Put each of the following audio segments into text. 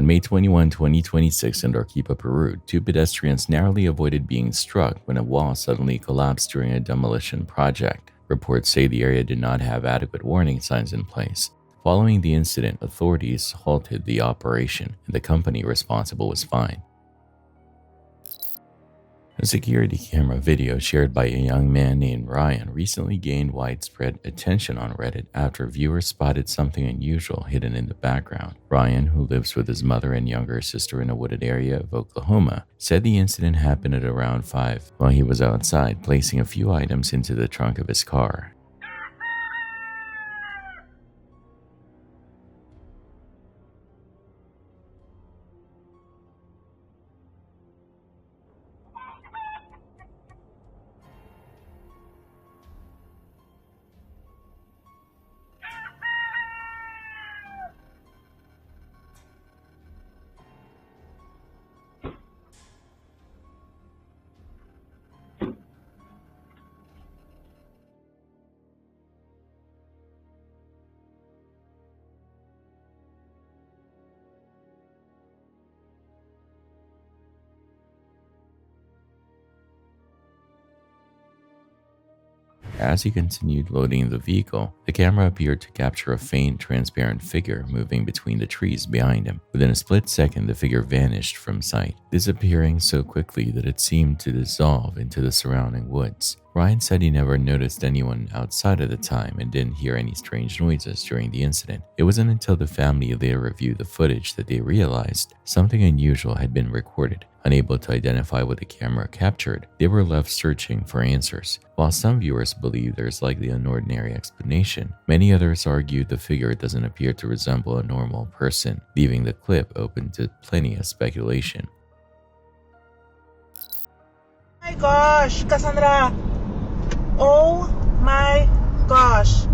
On May 21, 2026 in Arequipa, Peru, two pedestrians narrowly avoided being struck when a wall suddenly collapsed during a demolition project. Reports say the area did not have adequate warning signs in place. Following the incident, authorities halted the operation and the company responsible was fined. A security camera video shared by a young man named Ryan recently gained widespread attention on Reddit after viewers spotted something unusual hidden in the background. Ryan, who lives with his mother and younger sister in a wooded area of Oklahoma, said the incident happened at around 5 while he was outside placing a few items into the trunk of his car. As he continued loading the vehicle, the camera appeared to capture a faint, transparent figure moving between the trees behind him. Within a split second, the figure vanished from sight, disappearing so quickly that it seemed to dissolve into the surrounding woods. Ryan said he never noticed anyone outside at the time and didn't hear any strange noises during the incident. It wasn't until the family later reviewed the footage that they realized something unusual had been recorded. Unable to identify what the camera captured, they were left searching for answers. While some viewers believe there's likely an ordinary explanation, many others argue the figure doesn't appear to resemble a normal person, leaving the clip open to plenty of speculation. Oh my gosh, Cassandra! Oh my gosh!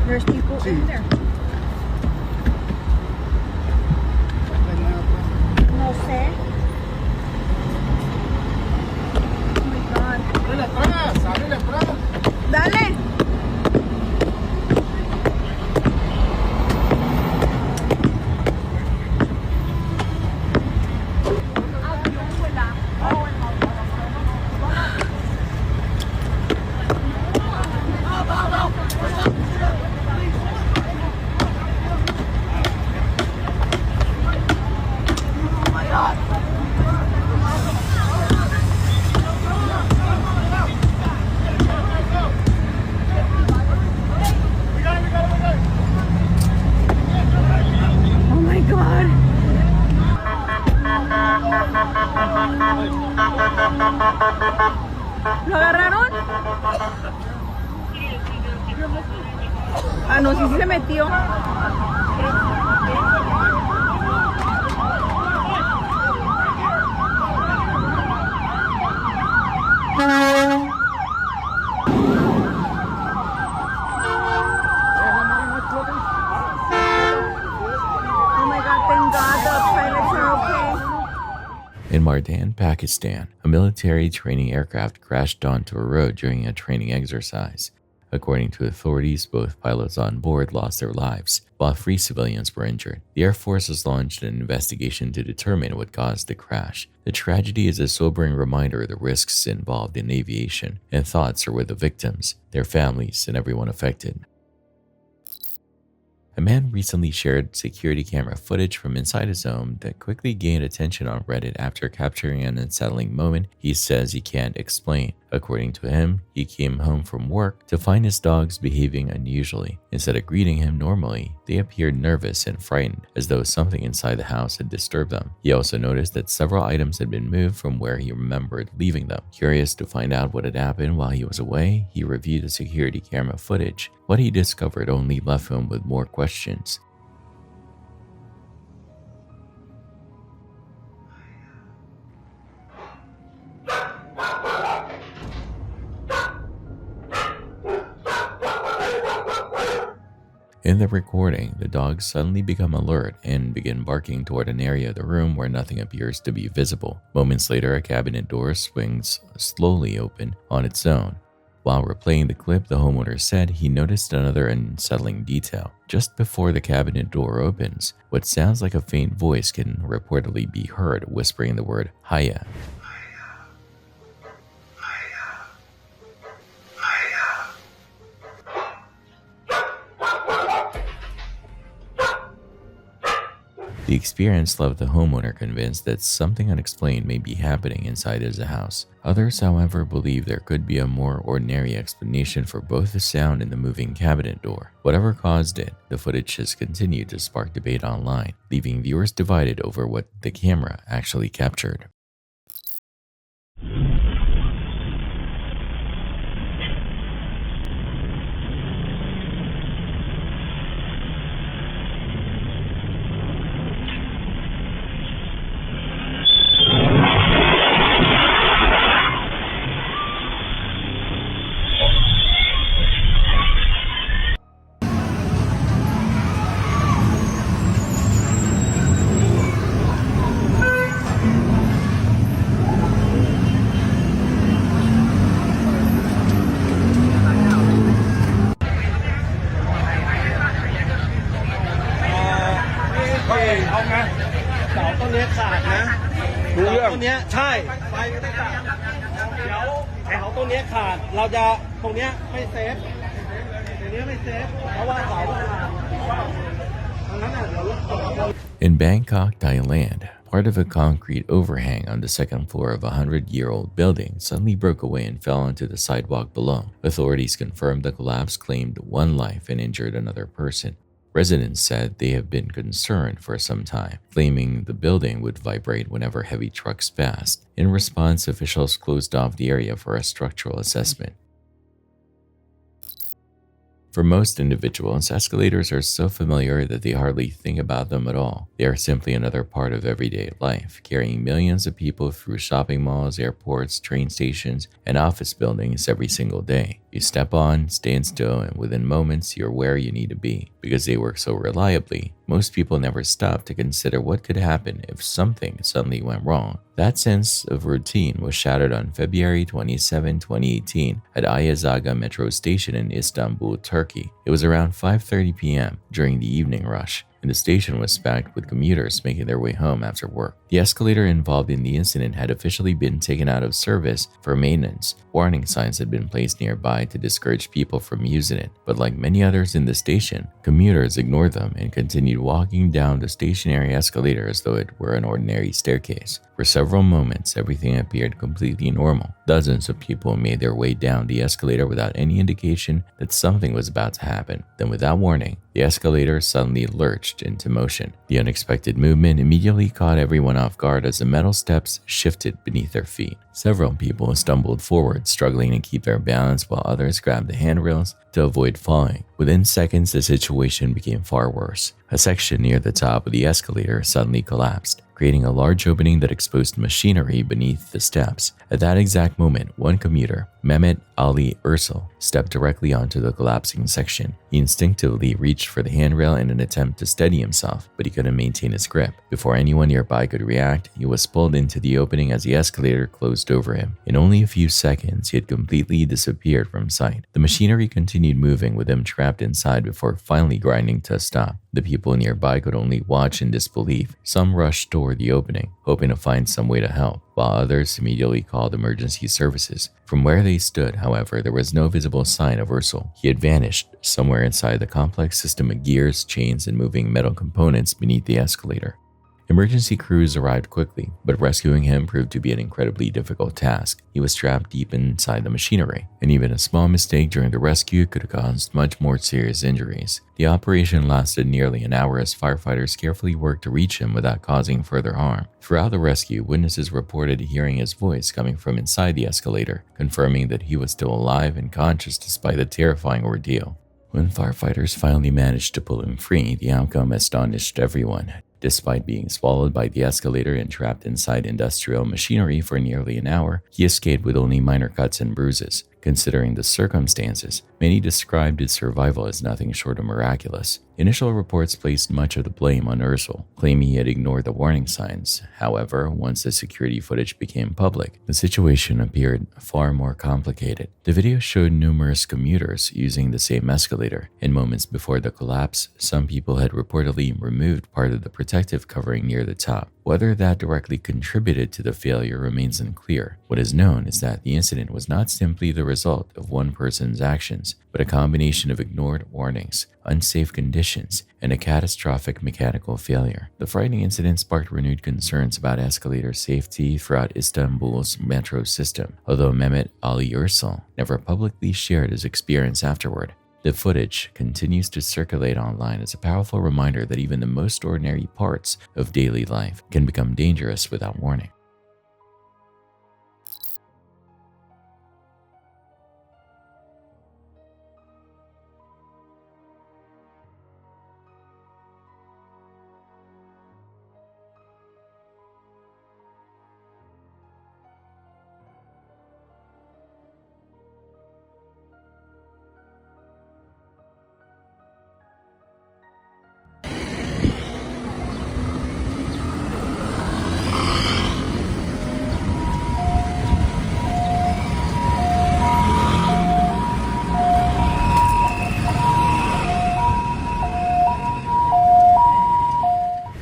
There's people in there. No sé. Oh my God. Dale. ¿Lo agarraron? Ah, no, sí se metió. In Mardan, Pakistan, a military training aircraft crashed onto a road during a training exercise. According to authorities, both pilots on board lost their lives, while 3 civilians were injured. The Air Force has launched an investigation to determine what caused the crash. The tragedy is a sobering reminder of the risks involved in aviation, and thoughts are with the victims, their families, and everyone affected. A man recently shared security camera footage from inside his home that quickly gained attention on Reddit after capturing an unsettling moment he says he can't explain. According to him, he came home from work to find his dogs behaving unusually. Instead of greeting him normally, they appeared nervous and frightened, as though something inside the house had disturbed them. He also noticed that several items had been moved from where he remembered leaving them. Curious to find out what had happened while he was away, he reviewed the security camera footage. What he discovered only left him with more questions. In the recording, the dogs suddenly become alert and begin barking toward an area of the room where nothing appears to be visible. Moments later, a cabinet door swings slowly open on its own. While replaying the clip, the homeowner said he noticed another unsettling detail. Just before the cabinet door opens, what sounds like a faint voice can reportedly be heard whispering the word "Hiya." The experience left the homeowner convinced that something unexplained may be happening inside his house. Others, however, believe there could be a more ordinary explanation for both the sound and the moving cabinet door. Whatever caused it, the footage has continued to spark debate online, leaving viewers divided over what the camera actually captured. In Bangkok, Thailand, part of a concrete overhang on the second floor of a 100-year-old building suddenly broke away and fell onto the sidewalk below. Authorities confirmed the collapse claimed one life and injured another person. Residents said they have been concerned for some time, claiming the building would vibrate whenever heavy trucks passed. In response, officials closed off the area for a structural assessment. For most individuals, escalators are so familiar that they hardly think about them at all. They are simply another part of everyday life, carrying millions of people through shopping malls, airports, train stations, and office buildings every single day. You step on, stand still, and within moments, you're where you need to be. Because they work so reliably, most people never stop to consider what could happen if something suddenly went wrong. That sense of routine was shattered on February 27, 2018 at Ayazaga metro station in Istanbul, Turkey. It was around 5:30 p.m. during the evening rush, and the station was packed with commuters making their way home after work. The escalator involved in the incident had officially been taken out of service for maintenance. Warning signs had been placed nearby to discourage people from using it, but like many others in the station, commuters ignored them and continued walking down the stationary escalator as though it were an ordinary staircase. For several moments, everything appeared completely normal. Dozens of people made their way down the escalator without any indication that something was about to happen. Then, without warning, the escalator suddenly lurched into motion. The unexpected movement immediately caught everyone off guard as the metal steps shifted beneath their feet. Several people stumbled forward, struggling to keep their balance, while others grabbed the handrails to avoid falling. Within seconds, the situation became far worse. A section near the top of the escalator suddenly collapsed, creating a large opening that exposed machinery beneath the steps. At that exact moment, one commuter, Mehmet Ali Ursel, stepped directly onto the collapsing section. He instinctively reached for the handrail in an attempt to steady himself, but he couldn't maintain his grip. Before anyone nearby could react, he was pulled into the opening as the escalator closed over him. In only a few seconds, he had completely disappeared from sight. The machinery continued moving with him trapped inside before finally grinding to a stop. The people nearby could only watch in disbelief. Some rushed toward the opening, hoping to find some way to help, while others immediately called emergency services. From where they stood, however, there was no visible sign of Ursel. He had vanished somewhere inside the complex system of gears, chains, and moving metal components beneath the escalator. Emergency crews arrived quickly, but rescuing him proved to be an incredibly difficult task. He was trapped deep inside the machinery, and even a small mistake during the rescue could have caused much more serious injuries. The operation lasted nearly an hour as firefighters carefully worked to reach him without causing further harm. Throughout the rescue, witnesses reported hearing his voice coming from inside the escalator, confirming that he was still alive and conscious despite the terrifying ordeal. When firefighters finally managed to pull him free, the outcome astonished everyone. Despite being swallowed by the escalator and trapped inside industrial machinery for nearly an hour, he escaped with only minor cuts and bruises. Considering the circumstances, many described his survival as nothing short of miraculous. Initial reports placed much of the blame on Ursel, claiming he had ignored the warning signs. However, once the security footage became public, the situation appeared far more complicated. The video showed numerous commuters using the same escalator. In moments before the collapse, some people had reportedly removed part of the protective covering near the top. Whether that directly contributed to the failure remains unclear. What is known is that the incident was not simply the result of one person's actions, but a combination of ignored warnings, unsafe conditions, and a catastrophic mechanical failure. The frightening incident sparked renewed concerns about escalator safety throughout Istanbul's metro system, although Mehmet Ali Ursel never publicly shared his experience afterward. The footage continues to circulate online as a powerful reminder that even the most ordinary parts of daily life can become dangerous without warning.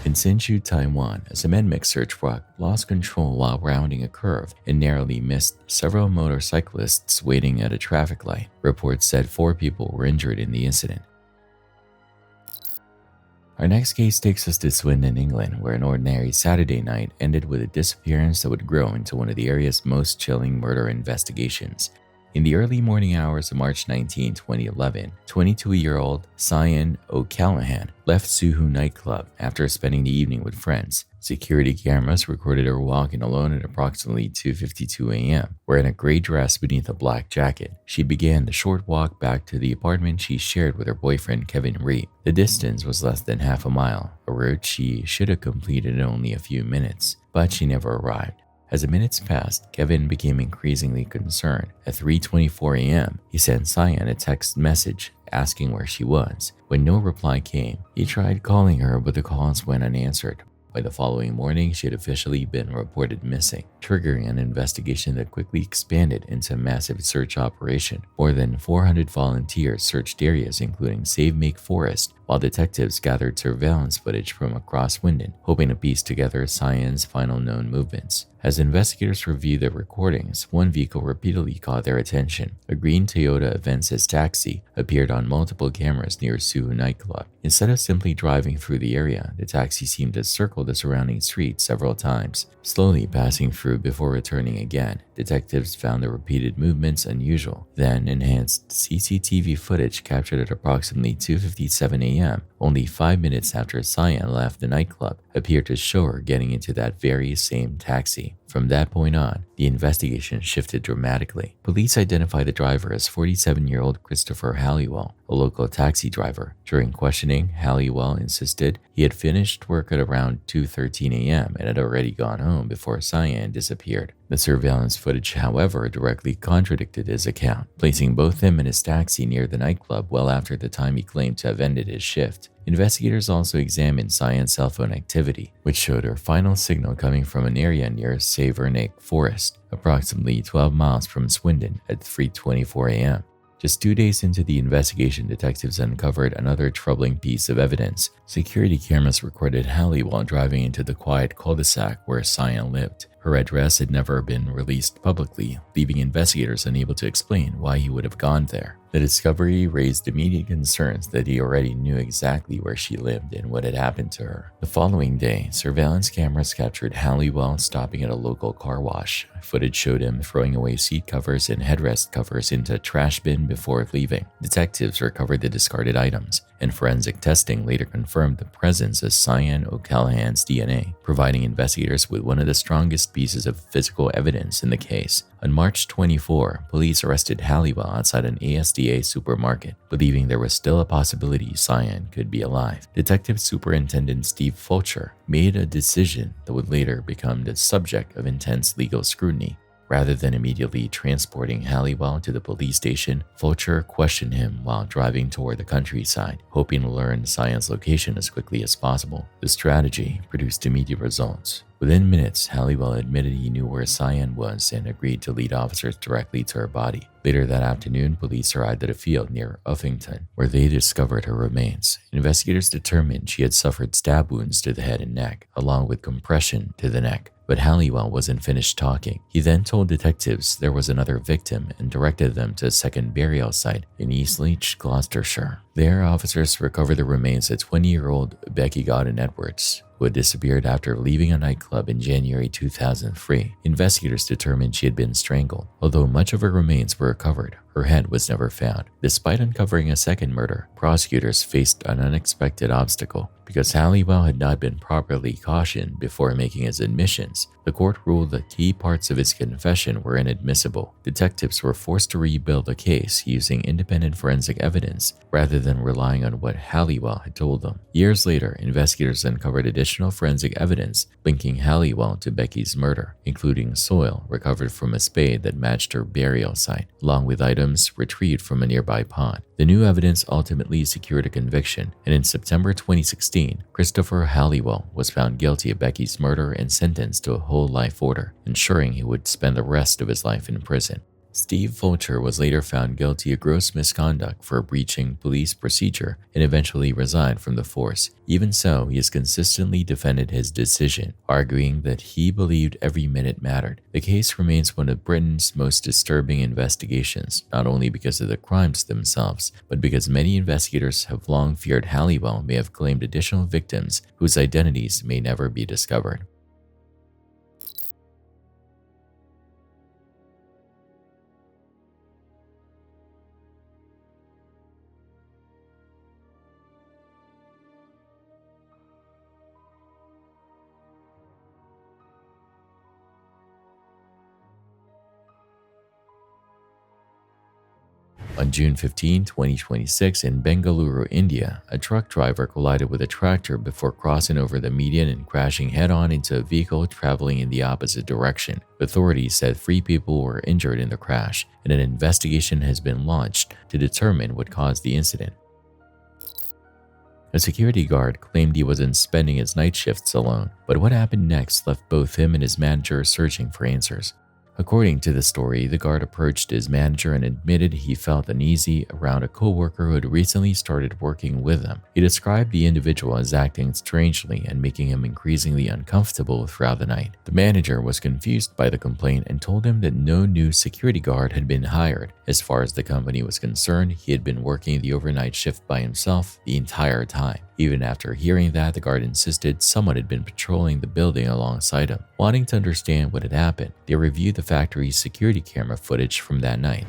In Hsinchu, Taiwan, a cement mixer truck lost control while rounding a curve and narrowly missed several motorcyclists waiting at a traffic light. Reports said 4 people were injured in the incident. Our next case takes us to Swindon, England, where an ordinary Saturday night ended with a disappearance that would grow into one of the area's most chilling murder investigations. In the early morning hours of March 19, 2011, 22-year-old Cyan O'Callaghan left Soho nightclub after spending the evening with friends. Security cameras recorded her walking alone at approximately 2:52 a.m., wearing a gray dress beneath a black jacket. She began the short walk back to the apartment she shared with her boyfriend Kevin Reed. The distance was less than half a mile, a route she should have completed in only a few minutes, but she never arrived. As the minutes passed, Kevin became increasingly concerned. At 3:24 a.m., he sent Cyan a text message asking where she was. When no reply came, he tried calling her, but the calls went unanswered. By the following morning, she had officially been reported missing, triggering an investigation that quickly expanded into a massive search operation. More than 400 volunteers searched areas including Save Make Forest, while detectives gathered surveillance footage from across Swindon, hoping to piece together Cyan's final known movements. As investigators reviewed the recordings, one vehicle repeatedly caught their attention. A green Toyota Avensis taxi appeared on multiple cameras near Soho nightclub. Instead of simply driving through the area, the taxi seemed to circle the surrounding streets several times, slowly passing through before returning again. Detectives found the repeated movements unusual. Then, enhanced CCTV footage captured at approximately 2:57 a.m., only 5 minutes after Cyan left the nightclub, appeared to show her getting into that very same taxi. From that point on, the investigation shifted dramatically. Police identified the driver as 47-year-old Christopher Halliwell, a local taxi driver. During questioning, Halliwell insisted he had finished work at around 2:13 a.m. and had already gone home before Cyan disappeared. The surveillance footage, however, directly contradicted his account, placing both him and his taxi near the nightclub well after the time he claimed to have ended his shift. Investigators also examined Cyan's cell phone activity, which showed her final signal coming from an area near Savernake Forest, approximately 12 miles from Swindon at 3:24 a.m. Just 2 days into the investigation, detectives uncovered another troubling piece of evidence. Security cameras recorded Halliwell driving into the quiet cul-de-sac where Cyan lived. Her address had never been released publicly, leaving investigators unable to explain why he would have gone there. The discovery raised immediate concerns that he already knew exactly where she lived and what had happened to her. The following day, surveillance cameras captured Halliwell stopping at a local car wash. Footage showed him throwing away seat covers and headrest covers into a trash bin before leaving. Detectives recovered the discarded items, and forensic testing later confirmed the presence of Cyan O'Callaghan's DNA, providing investigators with one of the strongest pieces of physical evidence in the case. On March 24, police arrested Halliwell outside an ASDA supermarket, believing there was still a possibility Cyan could be alive. Detective Superintendent Steve Fulcher made a decision that would later become the subject of intense legal scrutiny. Rather than immediately transporting Halliwell to the police station, Fulcher questioned him while driving toward the countryside, hoping to learn Cyan's location as quickly as possible. The strategy produced immediate results. Within minutes, Halliwell admitted he knew where Cyan was and agreed to lead officers directly to her body. Later that afternoon, police arrived at a field near Uffington, where they discovered her remains. Investigators determined she had suffered stab wounds to the head and neck, along with compression to the neck. But Halliwell wasn't finished talking. He then told detectives there was another victim and directed them to a second burial site in Eastleach, Gloucestershire. There, officers recovered the remains of 20-year-old Becky Godden Edwards, who had disappeared after leaving a nightclub in January 2003. Investigators determined she had been strangled. Although much of her remains were recovered, her head was never found. Despite uncovering a second murder, prosecutors faced an unexpected obstacle. Because Halliwell had not been properly cautioned before making his admissions, the court ruled that key parts of his confession were inadmissible. Detectives were forced to rebuild the case using independent forensic evidence rather than relying on what Halliwell had told them. Years later, investigators uncovered additional forensic evidence linking Halliwell to Becky's murder, including soil recovered from a spade that matched her burial site, along with items retrieved from a nearby pond. The new evidence ultimately secured a conviction, and in September 2016, Christopher Halliwell was found guilty of Becky's murder and sentenced to a whole life order, ensuring he would spend the rest of his life in prison. Steve Fulcher was later found guilty of gross misconduct for breaching police procedure and eventually resigned from the force. Even so, he has consistently defended his decision, arguing that he believed every minute mattered. The case remains one of Britain's most disturbing investigations, not only because of the crimes themselves, but because many investigators have long feared Halliwell may have claimed additional victims whose identities may never be discovered. On June 15, 2026, in Bengaluru, India, a truck driver collided with a tractor before crossing over the median and crashing head-on into a vehicle traveling in the opposite direction. Authorities said 3 people were injured in the crash, and an investigation has been launched to determine what caused the incident. A security guard claimed he wasn't spending his night shifts alone, but what happened next left both him and his manager searching for answers. According to the story, the guard approached his manager and admitted he felt uneasy around a co-worker who had recently started working with him. He described the individual as acting strangely and making him increasingly uncomfortable throughout the night. The manager was confused by the complaint and told him that no new security guard had been hired. As far as the company was concerned, he had been working the overnight shift by himself the entire time. Even after hearing that, the guard insisted someone had been patrolling the building alongside him. Wanting to understand what had happened, they reviewed the factory's security camera footage from that night.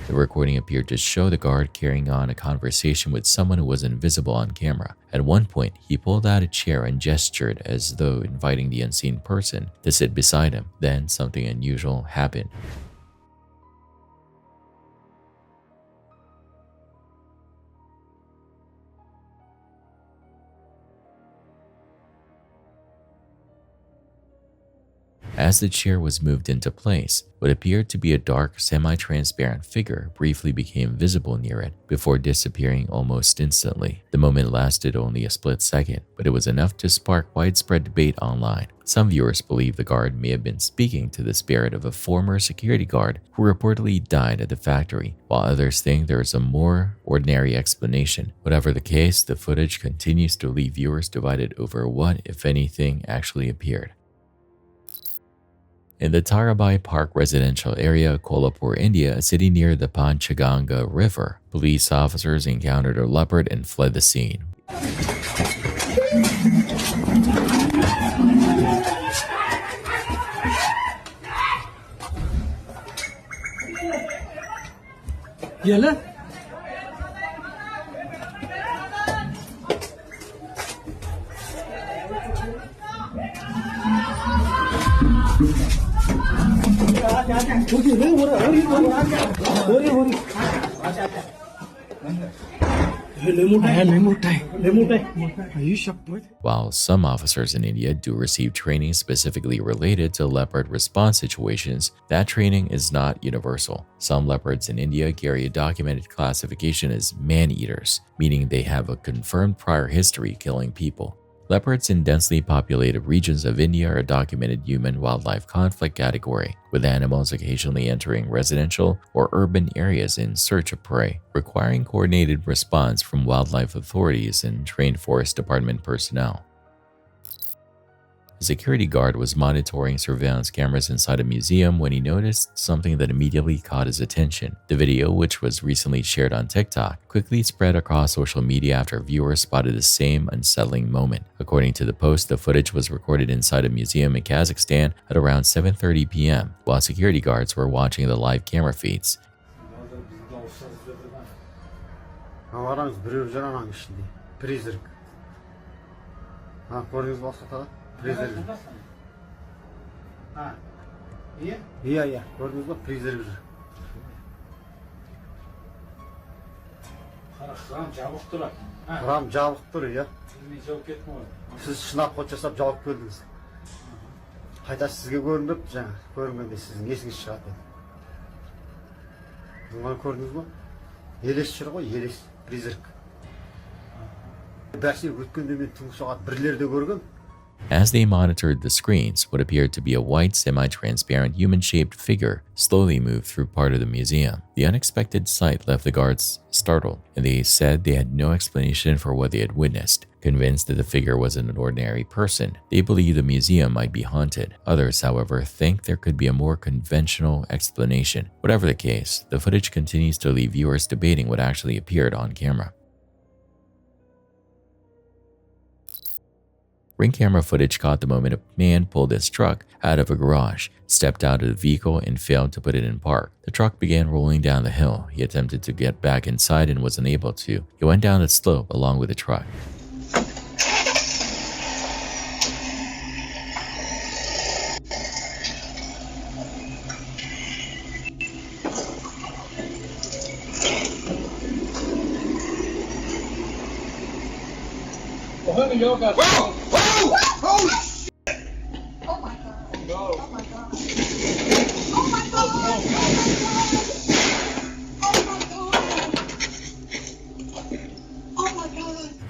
The recording appeared to show the guard carrying on a conversation with someone who was invisible on camera. At one point, he pulled out a chair and gestured as though inviting the unseen person to sit beside him. Then something unusual happened. As the chair was moved into place, what appeared to be a dark, semi-transparent figure briefly became visible near it before disappearing almost instantly. The moment lasted only a split second, but it was enough to spark widespread debate online. Some viewers believe the guard may have been speaking to the spirit of a former security guard who reportedly died at the factory, while others think there is a more ordinary explanation. Whatever the case, the footage continues to leave viewers divided over what, if anything, actually appeared. In the Tarabai Park residential area, Kolhapur, India, a city near the Panchganga River, police officers encountered a leopard and fled the scene. Yalan. While some officers in India do receive training specifically related to leopard response situations, that training is not universal. Some leopards in India carry a documented classification as man-eaters, meaning they have a confirmed prior history killing people. Leopards in densely populated regions of India are a documented human-wildlife conflict category, with animals occasionally entering residential or urban areas in search of prey, requiring coordinated response from wildlife authorities and trained forest department personnel. A security guard was monitoring surveillance cameras inside a museum when he noticed something that immediately caught his attention. The video, which was recently shared on TikTok, quickly spread across social media after viewers spotted the same unsettling moment. According to the post, the footage was recorded inside a museum in Kazakhstan at around 7:30 p.m., while security guards were watching the live camera feeds. Iya, gördünüz mü? Freezer bir. Ram jabık duruyor ya. Siz şınap koç жасап жабып көрдіңіз. Қайта сізге көрініп, жаңа көрінгенде сіздің есіңіз шығады. Бұны көрдіңіз бе? Елес жүр ғой, елес, призрак. Бәрсе өткенде мен түнгі сағат 1-лерде көргем. As they monitored the screens, what appeared to be a white, semi-transparent human-shaped figure slowly moved through part of the museum. The unexpected sight left the guards startled, and they said they had no explanation for what they had witnessed. Convinced that the figure wasn't an ordinary person, they believed the museum might be haunted. Others, however, think there could be a more conventional explanation. Whatever the case, the footage continues to leave viewers debating what actually appeared on camera. Ring camera footage caught the moment a man pulled his truck out of a garage, stepped out of the vehicle, and failed to put it in park. The truck began rolling down the hill. He attempted to get back inside and was unable to. He went down the slope along with the truck.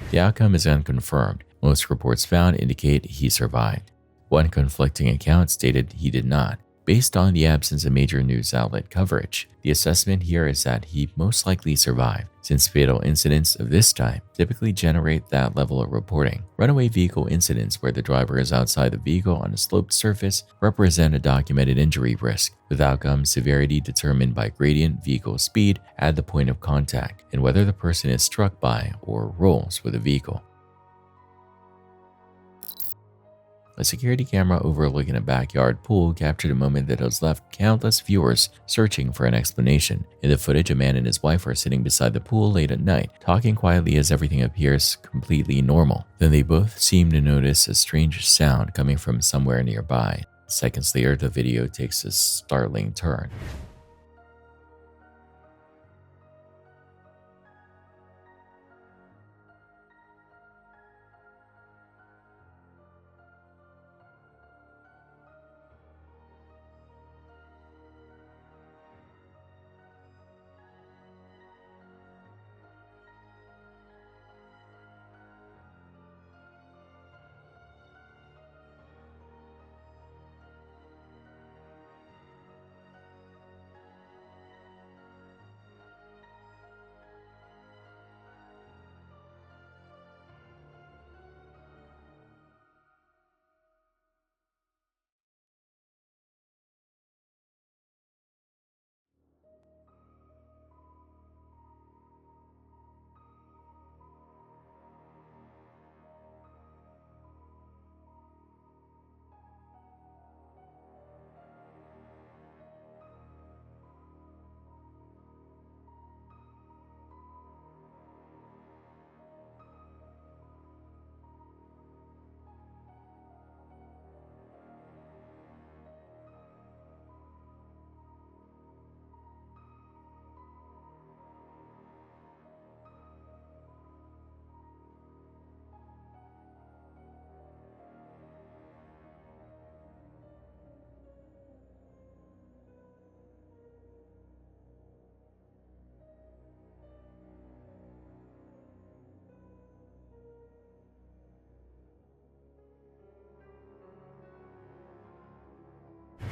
The outcome is unconfirmed. Most reports found indicate he survived. One conflicting account stated he did not. Based on the absence of major news outlet coverage, the assessment here is that he most likely survived, since fatal incidents of this type typically generate that level of reporting. Runaway vehicle incidents where the driver is outside the vehicle on a sloped surface represent a documented injury risk, with outcome severity determined by gradient vehicle speed at the point of contact and whether the person is struck by or rolls with the vehicle. A security camera overlooking a backyard pool captured a moment that has left countless viewers searching for an explanation. In the footage, a man and his wife are sitting beside the pool late at night, talking quietly as everything appears completely normal. Then they both seem to notice a strange sound coming from somewhere nearby. Seconds later, the video takes a startling turn.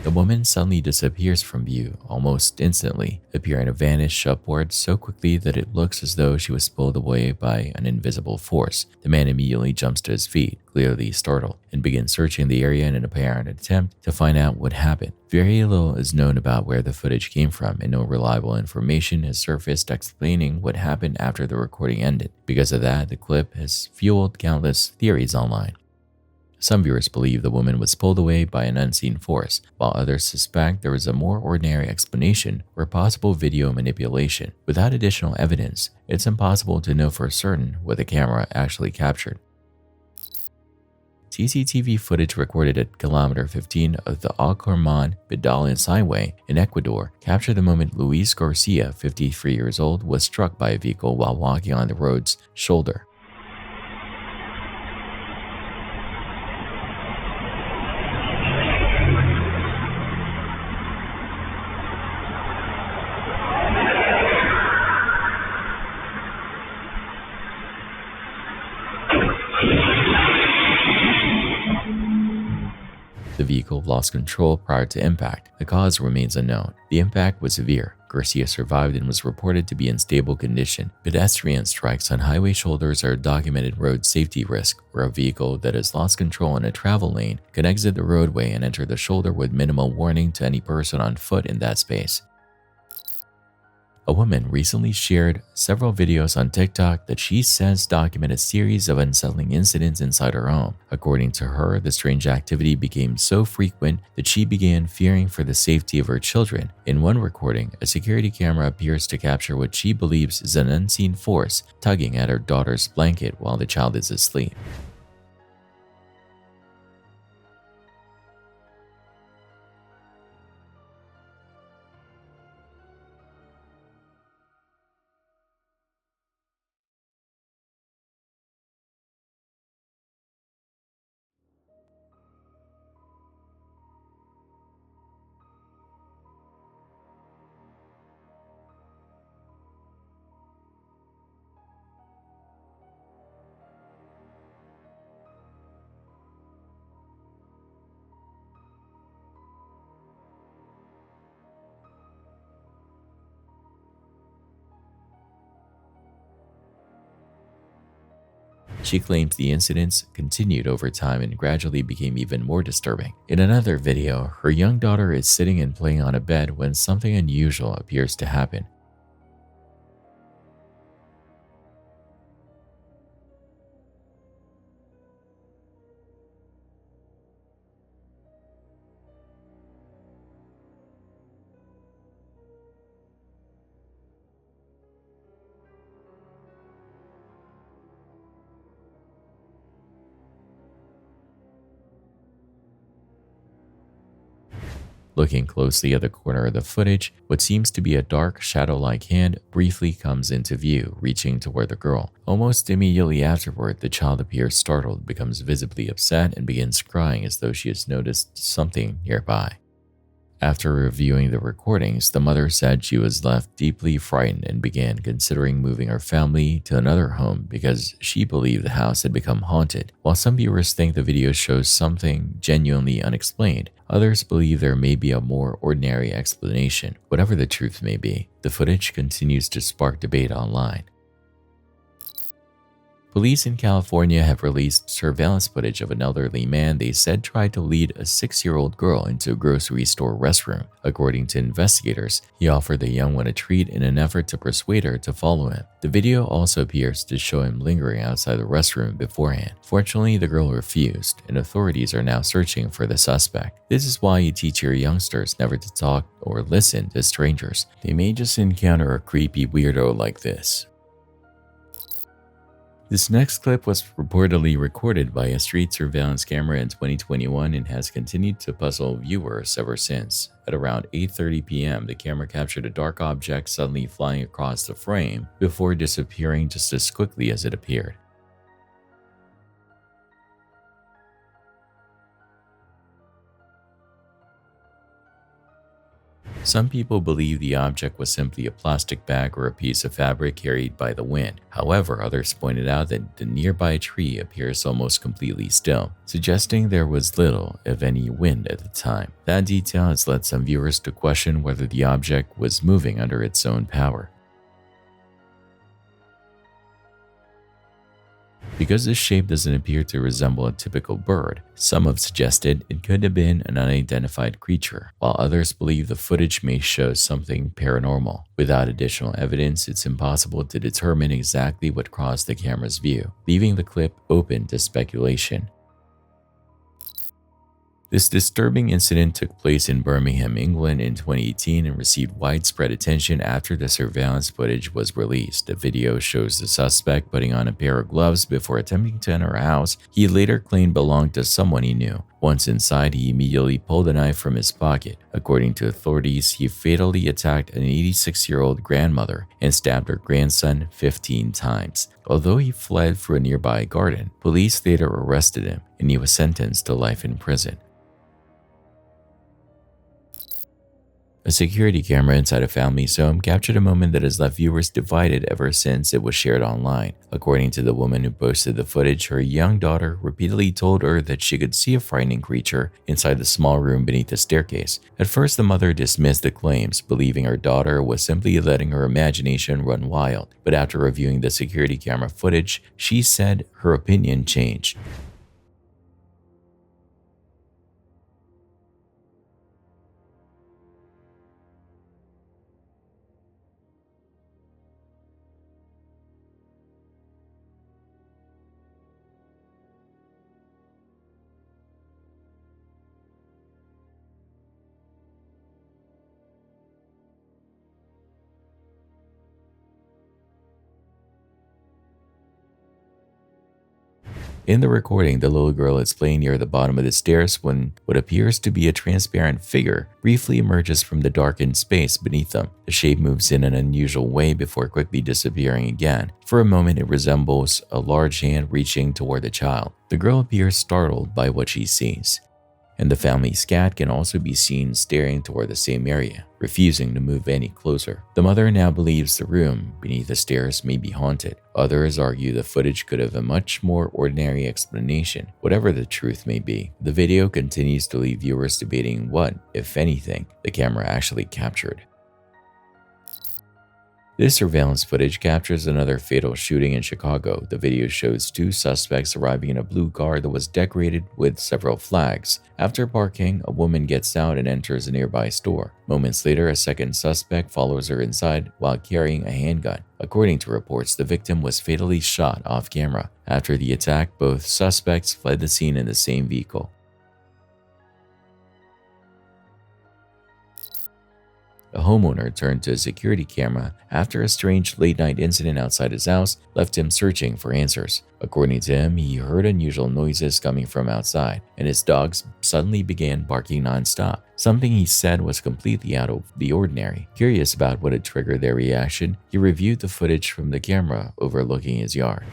The woman suddenly disappears from view almost instantly, appearing to vanish upward so quickly that it looks as though she was pulled away by an invisible force. The man immediately jumps to his feet, clearly startled, and begins searching the area in an apparent attempt to find out what happened. Very little is known about where the footage came from, and no reliable information has surfaced explaining what happened after the recording ended. Because of that, the clip has fueled countless theories online. Some viewers believe the woman was pulled away by an unseen force, while others suspect there was a more ordinary explanation or possible video manipulation. Without additional evidence, it's impossible to know for certain what the camera actually captured. CCTV footage recorded at kilometer 15 of the Alcorman-Vidales Highway in Ecuador captured the moment Luis Garcia, 53 years old, was struck by a vehicle while walking on the road's shoulder. The vehicle lost control prior to impact. The cause remains unknown. The impact was severe. Garcia survived and was reported to be in stable condition. Pedestrian strikes on highway shoulders are a documented road safety risk, where a vehicle that has lost control in a travel lane can exit the roadway and enter the shoulder with minimal warning to any person on foot in that space. A woman recently shared several videos on TikTok that she says document a series of unsettling incidents inside her home. According to her, the strange activity became so frequent that she began fearing for the safety of her children. In one recording, a security camera appears to capture what she believes is an unseen force tugging at her daughter's blanket while the child is asleep. She claims the incidents continued over time and gradually became even more disturbing. In another video, her young daughter is sitting and playing on a bed when something unusual appears to happen. Looking closely at the corner of the footage, what seems to be a dark, shadow-like hand briefly comes into view, reaching toward the girl. Almost immediately afterward, the child appears startled, becomes visibly upset, and begins crying as though she has noticed something nearby. After reviewing the recordings, the mother said she was left deeply frightened and began considering moving her family to another home because she believed the house had become haunted. While some viewers think the video shows something genuinely unexplained, others believe there may be a more ordinary explanation. Whatever the truth may be, the footage continues to spark debate online. Police in California have released surveillance footage of an elderly man they said tried to lead a 6-year-old girl into a grocery store restroom. According to investigators, he offered the young one a treat in an effort to persuade her to follow him. The video also appears to show him lingering outside the restroom beforehand. Fortunately, the girl refused, and authorities are now searching for the suspect. This is why you teach your youngsters never to talk or listen to strangers. They may just encounter a creepy weirdo like this. This next clip was reportedly recorded by a street surveillance camera in 2021 and has continued to puzzle viewers ever since. At around 8:30 p.m., the camera captured a dark object suddenly flying across the frame before disappearing just as quickly as it appeared. Some people believe the object was simply a plastic bag or a piece of fabric carried by the wind. However, others pointed out that the nearby tree appears almost completely still, suggesting there was little, if any, wind at the time. That detail has led some viewers to question whether the object was moving under its own power. Because this shape doesn't appear to resemble a typical bird, some have suggested it could have been an unidentified creature, while others believe the footage may show something paranormal. Without additional evidence, it's impossible to determine exactly what crossed the camera's view, leaving the clip open to speculation. This disturbing incident took place in Birmingham, England in 2018 and received widespread attention after the surveillance footage was released. The video shows the suspect putting on a pair of gloves before attempting to enter a house he later claimed belonged to someone he knew. Once inside, he immediately pulled a knife from his pocket. According to authorities, he fatally attacked an 86-year-old grandmother and stabbed her grandson 15 times. Although he fled through a nearby garden, police later arrested him and he was sentenced to life in prison. A security camera inside a family's home captured a moment that has left viewers divided ever since it was shared online. According to the woman who posted the footage, her young daughter repeatedly told her that she could see a frightening creature inside the small room beneath the staircase. At first, the mother dismissed the claims, believing her daughter was simply letting her imagination run wild. But after reviewing the security camera footage, she said her opinion changed. In the recording, the little girl is playing near the bottom of the stairs when what appears to be a transparent figure briefly emerges from the darkened space beneath them. The shape moves in an unusual way before quickly disappearing again. For a moment, it resembles a large hand reaching toward the child. The girl appears startled by what she sees, and the family's cat can also be seen staring toward the same area, refusing to move any closer. The mother now believes the room beneath the stairs may be haunted. Others argue the footage could have a much more ordinary explanation. Whatever the truth may be, the video continues to leave viewers debating what, if anything, the camera actually captured. This surveillance footage captures another fatal shooting in Chicago. The video shows two suspects arriving in a blue car that was decorated with several flags. After parking, a woman gets out and enters a nearby store. Moments later, a second suspect follows her inside while carrying a handgun. According to reports, the victim was fatally shot off camera. After the attack, both suspects fled the scene in the same vehicle. A homeowner turned to a security camera after a strange late-night incident outside his house left him searching for answers. According to him, he heard unusual noises coming from outside, and his dogs suddenly began barking non-stop. Something he said was completely out of the ordinary. Curious about what had triggered their reaction, he reviewed the footage from the camera overlooking his yard.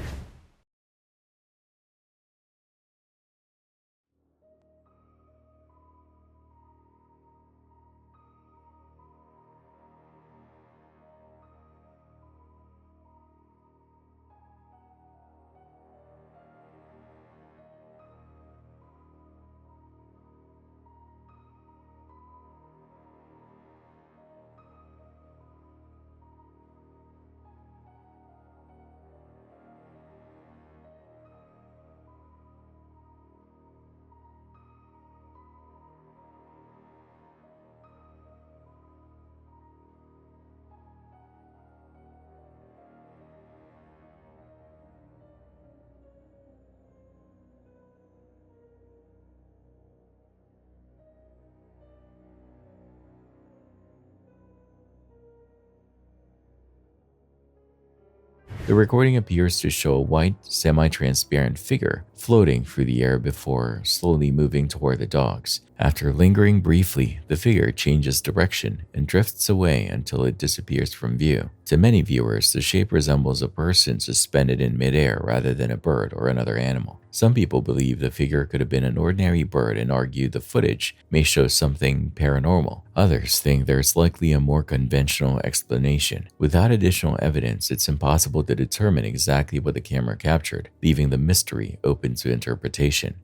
The recording appears to show a white, semi-transparent figure floating through the air before slowly moving toward the dogs. After lingering briefly, the figure changes direction and drifts away until it disappears from view. To many viewers, the shape resembles a person suspended in midair rather than a bird or another animal. Some people believe the figure could have been an ordinary bird and argue the footage may show something paranormal. Others think there's likely a more conventional explanation. Without additional evidence, it's impossible to determine exactly what the camera captured, leaving the mystery open to interpretation.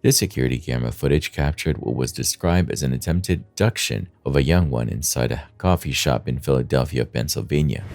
This security camera footage captured what was described as an attempted abduction of a young one inside a coffee shop in Philadelphia, Pennsylvania.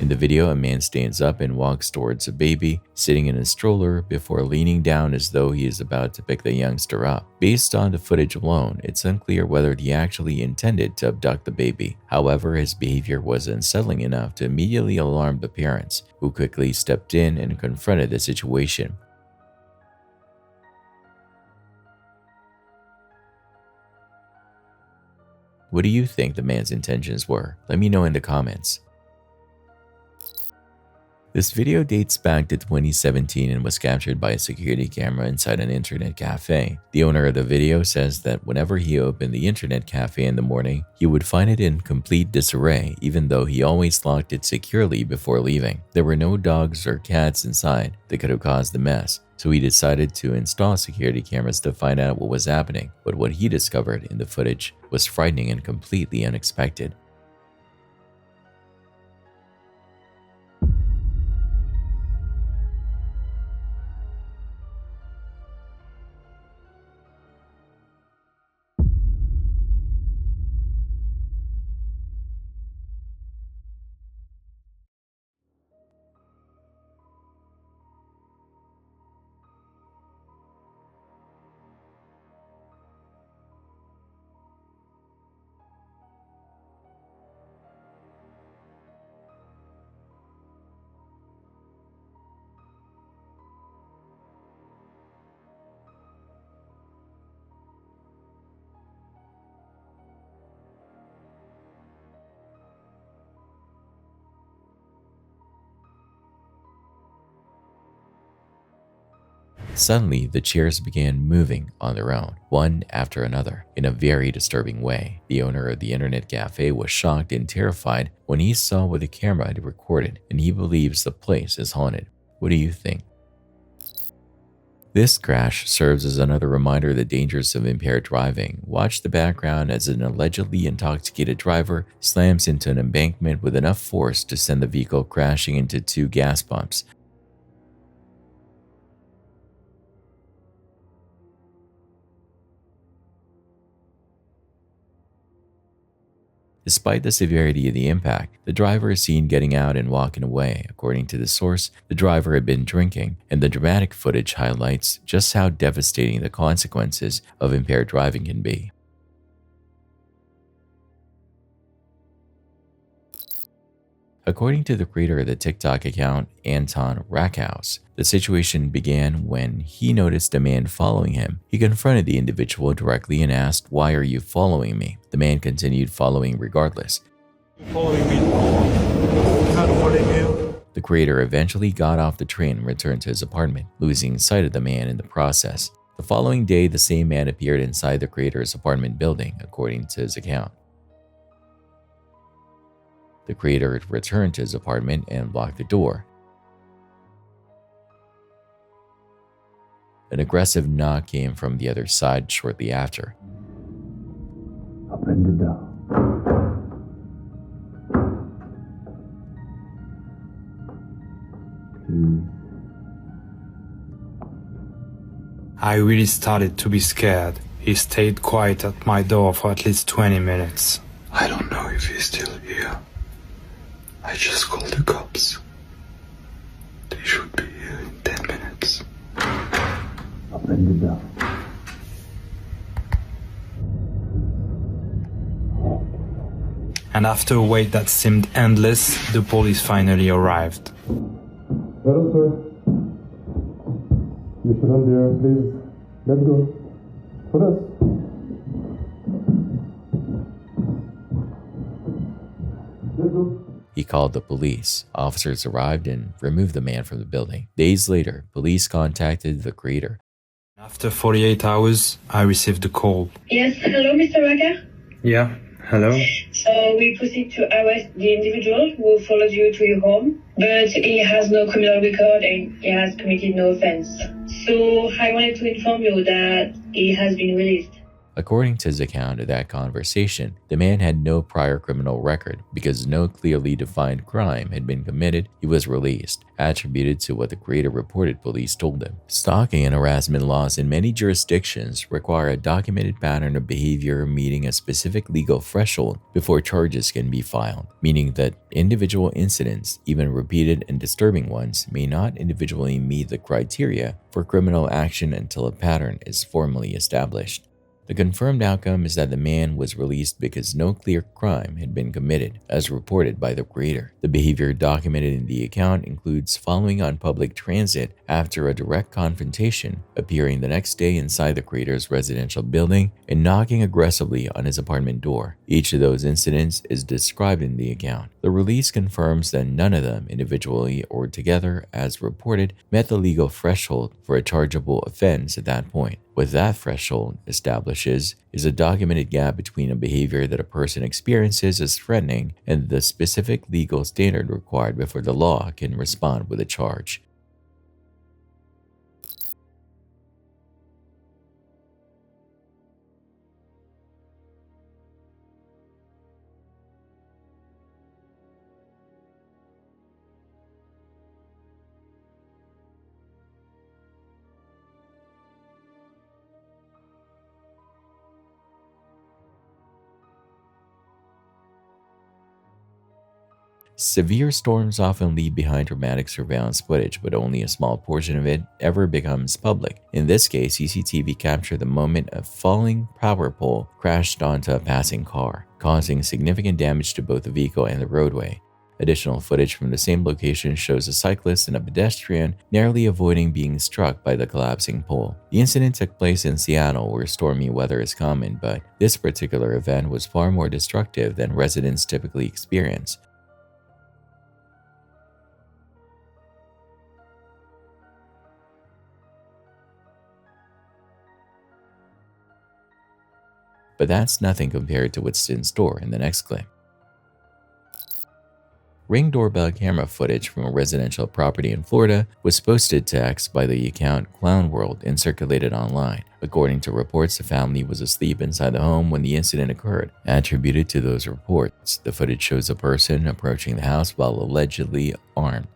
In the video, a man stands up and walks towards a baby sitting in a stroller before leaning down as though he is about to pick the youngster up. Based on the footage alone, it's unclear whether he actually intended to abduct the baby. However, his behavior was unsettling enough to immediately alarm the parents, who quickly stepped in and confronted the situation. What do you think the man's intentions were? Let me know in the comments. This video dates back to 2017 and was captured by a security camera inside an internet cafe. The owner of the video says that whenever he opened the internet cafe in the morning, he would find it in complete disarray, even though he always locked it securely before leaving. There were no dogs or cats inside that could have caused the mess, so he decided to install security cameras to find out what was happening. But what he discovered in the footage was frightening and completely unexpected. Suddenly, the chairs began moving on their own, one after another, in a very disturbing way. The owner of the internet cafe was shocked and terrified when he saw what the camera had recorded, and he believes the place is haunted. What do you think? This crash serves as another reminder of the dangers of impaired driving. Watch the background as an allegedly intoxicated driver slams into an embankment with enough force to send the vehicle crashing into two gas pumps. Despite the severity of the impact, the driver is seen getting out and walking away. According to the source, the driver had been drinking, and the dramatic footage highlights just how devastating the consequences of impaired driving can be. According to the creator of the TikTok account, Anton Rackhouse, the situation began when he noticed a man following him. He confronted the individual directly and asked, "Why are you following me?" The man continued following regardless. Following me? Not following you. The creator eventually got off the train and returned to his apartment, losing sight of the man in the process. The following day, the same man appeared inside the creator's apartment building, according to his account. The creator returned to his apartment and locked the door. An aggressive knock came from the other side shortly after. Open the door. I really started to be scared. He stayed quiet at my door for at least 20 minutes. I don't know if he's still here. I just called the cops. They should be here in 10 minutes. Open the door. And after a wait that seemed endless, the police finally arrived. Hello, sir. You shouldn't dare, please. Let's go. For us. Let's go. He called the police. Officers arrived and removed the man from the building. Days later, police contacted the creator. After 48 hours, I received a call. Yes, hello, Mr. Raga. Yeah, hello? So we proceed to arrest the individual who followed you to your home, but he has no criminal record and he has committed no offense. So I wanted to inform you that he has been released. According to his account of that conversation, the man had no prior criminal record. Because no clearly defined crime had been committed, he was released, attributed to what the creator reported police told him. Stalking and harassment laws in many jurisdictions require a documented pattern of behavior meeting a specific legal threshold before charges can be filed, meaning that individual incidents, even repeated and disturbing ones, may not individually meet the criteria for criminal action until a pattern is formally established. The confirmed outcome is that the man was released because no clear crime had been committed, as reported by the creator. The behavior documented in the account includes following on public transit after a direct confrontation, appearing the next day inside the creator's residential building, and knocking aggressively on his apartment door. Each of those incidents is described in the account. The release confirms that none of them, individually or together as reported, met the legal threshold for a chargeable offense at that point. What that threshold establishes is a documented gap between a behavior that a person experiences as threatening and the specific legal standard required before the law can respond with a charge. Severe storms often leave behind dramatic surveillance footage, but only a small portion of it ever becomes public. In this case, CCTV captured the moment a falling power pole crashed onto a passing car, causing significant damage to both the vehicle and the roadway. Additional footage from the same location shows a cyclist and a pedestrian narrowly avoiding being struck by the collapsing pole. The incident took place in Seattle, where stormy weather is common, but this particular event was far more destructive than residents typically experience. But that's nothing compared to what's in store in the next clip. Ring doorbell camera footage from a residential property in Florida was posted to X by the account Clown World and circulated online. According to reports, the family was asleep inside the home when the incident occurred. Attributed to those reports, the footage shows a person approaching the house while allegedly armed.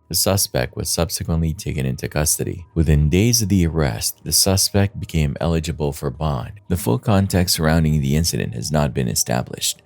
The suspect was subsequently taken into custody. Within days of the arrest, the suspect became eligible for bond. The full context surrounding the incident has not been established.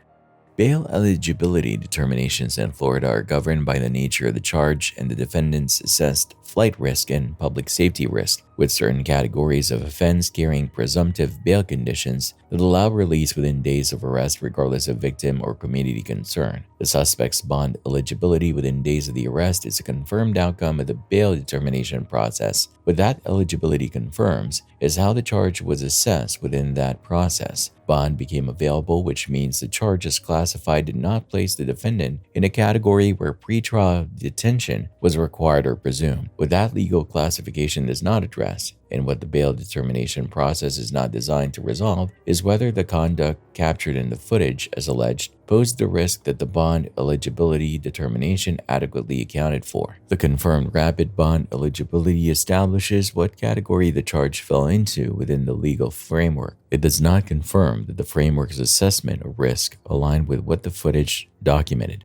Bail eligibility determinations in Florida are governed by the nature of the charge and the defendant's assessed flight risk and public safety risk, with certain categories of offense carrying presumptive bail conditions that allow release within days of arrest regardless of victim or community concern. The suspect's bond eligibility within days of the arrest is a confirmed outcome of the bail determination process. What that eligibility confirms is how the charge was assessed within that process. Bond became available, which means the charges classified did not place the defendant in a category where pretrial detention was required or presumed. What that legal classification does not address, and what the bail determination process is not designed to resolve, is whether the conduct captured in the footage, as alleged, posed the risk that the bond eligibility determination adequately accounted for. The confirmed rapid bond eligibility establishes what category the charge fell into within the legal framework. It does not confirm that the framework's assessment of risk aligned with what the footage documented.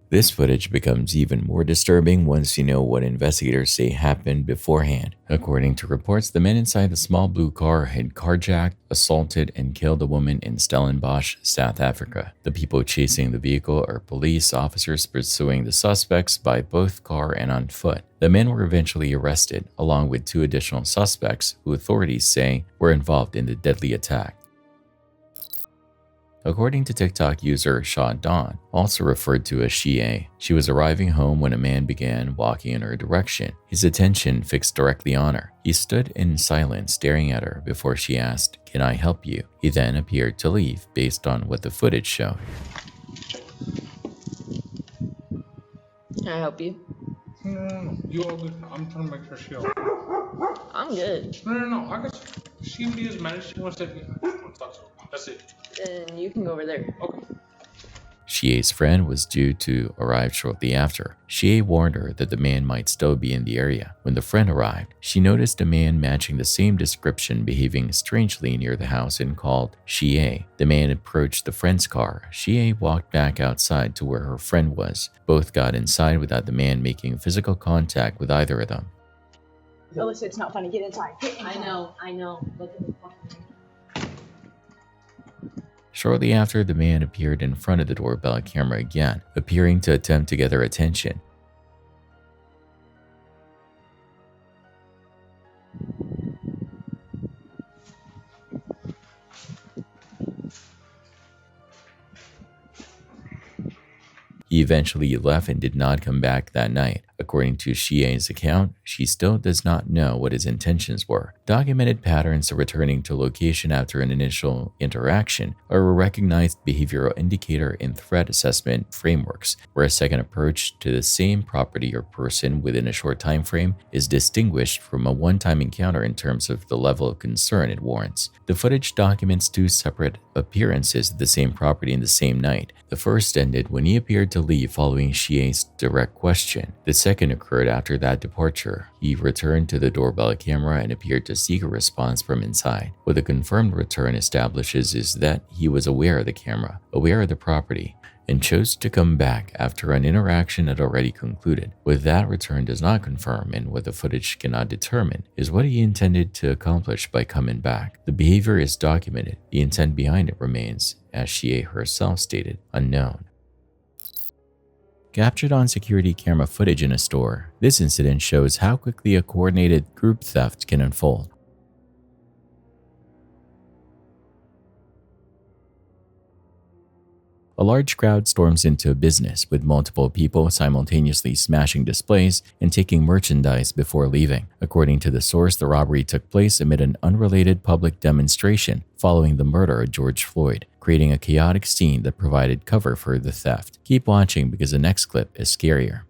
This footage becomes even more disturbing once you know what investigators say happened beforehand. According to reports, the men inside the small blue car had carjacked, assaulted, and killed a woman in Stellenbosch, South Africa. The people chasing the vehicle are police officers pursuing the suspects by both car and on foot. The men were eventually arrested, along with 2 additional suspects who authorities say were involved in the deadly attack. According to TikTok user SHOUTOUT, also referred to as Shea, she was arriving home when a man began walking in her direction, his attention fixed directly on her. He stood in silence staring at her before she asked, "Can I help you?" He then appeared to leave based on what the footage showed. Can I help you? No. You all good. I'm trying to make sure she all good. I'm good. No. I guess she is managed. She wants to talk to her. That's it. Then you can go over there. Okay. Shea's friend was due to arrive shortly after. Shea warned her that the man might still be in the area. When the friend arrived, she noticed a man matching the same description behaving strangely near the house and called Shea. The man approached the friend's car. Shea walked back outside to where her friend was. Both got inside without the man making physical contact with either of them. Alyssa, it's not funny. Get inside. I know. Look at the fucking... Shortly after, the man appeared in front of the doorbell camera again, appearing to attempt to get her attention. He eventually left and did not come back that night. According to Shea's account, she still does not know what his intentions were. Documented patterns of returning to location after an initial interaction are a recognized behavioral indicator in threat assessment frameworks, where a second approach to the same property or person within a short time frame is distinguished from a one-time encounter in terms of the level of concern it warrants. The footage documents 2 separate appearances at the same property in the same night. The first ended when he appeared to leave following Shea's direct question. The second occurred after that departure. He returned to the doorbell camera and appeared to seek a response from inside. What the confirmed return establishes is that he was aware of the camera, aware of the property, and chose to come back after an interaction had already concluded. What that return does not confirm, and what the footage cannot determine, is what he intended to accomplish by coming back. The behavior is documented. The intent behind it remains, as Shea herself stated, unknown. Captured on security camera footage in a store, this incident shows how quickly a coordinated group theft can unfold. A large crowd storms into a business with multiple people simultaneously smashing displays and taking merchandise before leaving. According to the source, the robbery took place amid an unrelated public demonstration following the murder of George Floyd, creating a chaotic scene that provided cover for the theft. Keep watching because the next clip is scarier.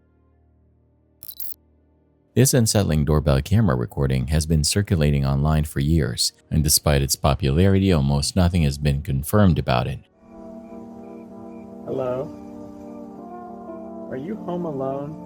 This unsettling doorbell camera recording has been circulating online for years, and despite its popularity, almost nothing has been confirmed about it. Hello? Are you home alone?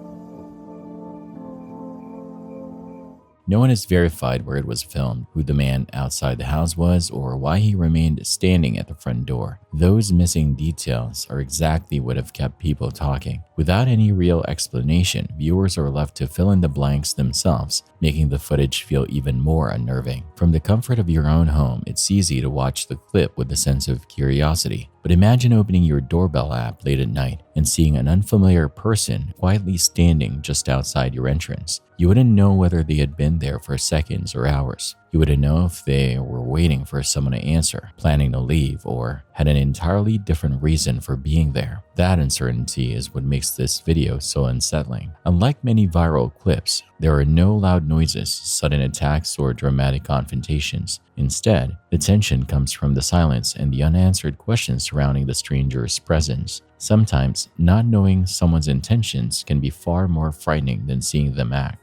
No one has verified where it was filmed, who the man outside the house was, or why he remained standing at the front door. Those missing details are exactly what have kept people talking. Without any real explanation, viewers are left to fill in the blanks themselves, making the footage feel even more unnerving. From the comfort of your own home, it's easy to watch the clip with a sense of curiosity. But imagine opening your doorbell app late at night and seeing an unfamiliar person quietly standing just outside your entrance. You wouldn't know whether they had been there for seconds or hours. You wouldn't know if they were waiting for someone to answer, planning to leave, or had an entirely different reason for being there. That uncertainty is what makes this video so unsettling. Unlike many viral clips, there are no loud noises, sudden attacks, or dramatic confrontations. Instead, the tension comes from the silence and the unanswered questions surrounding the stranger's presence. Sometimes, not knowing someone's intentions can be far more frightening than seeing them act.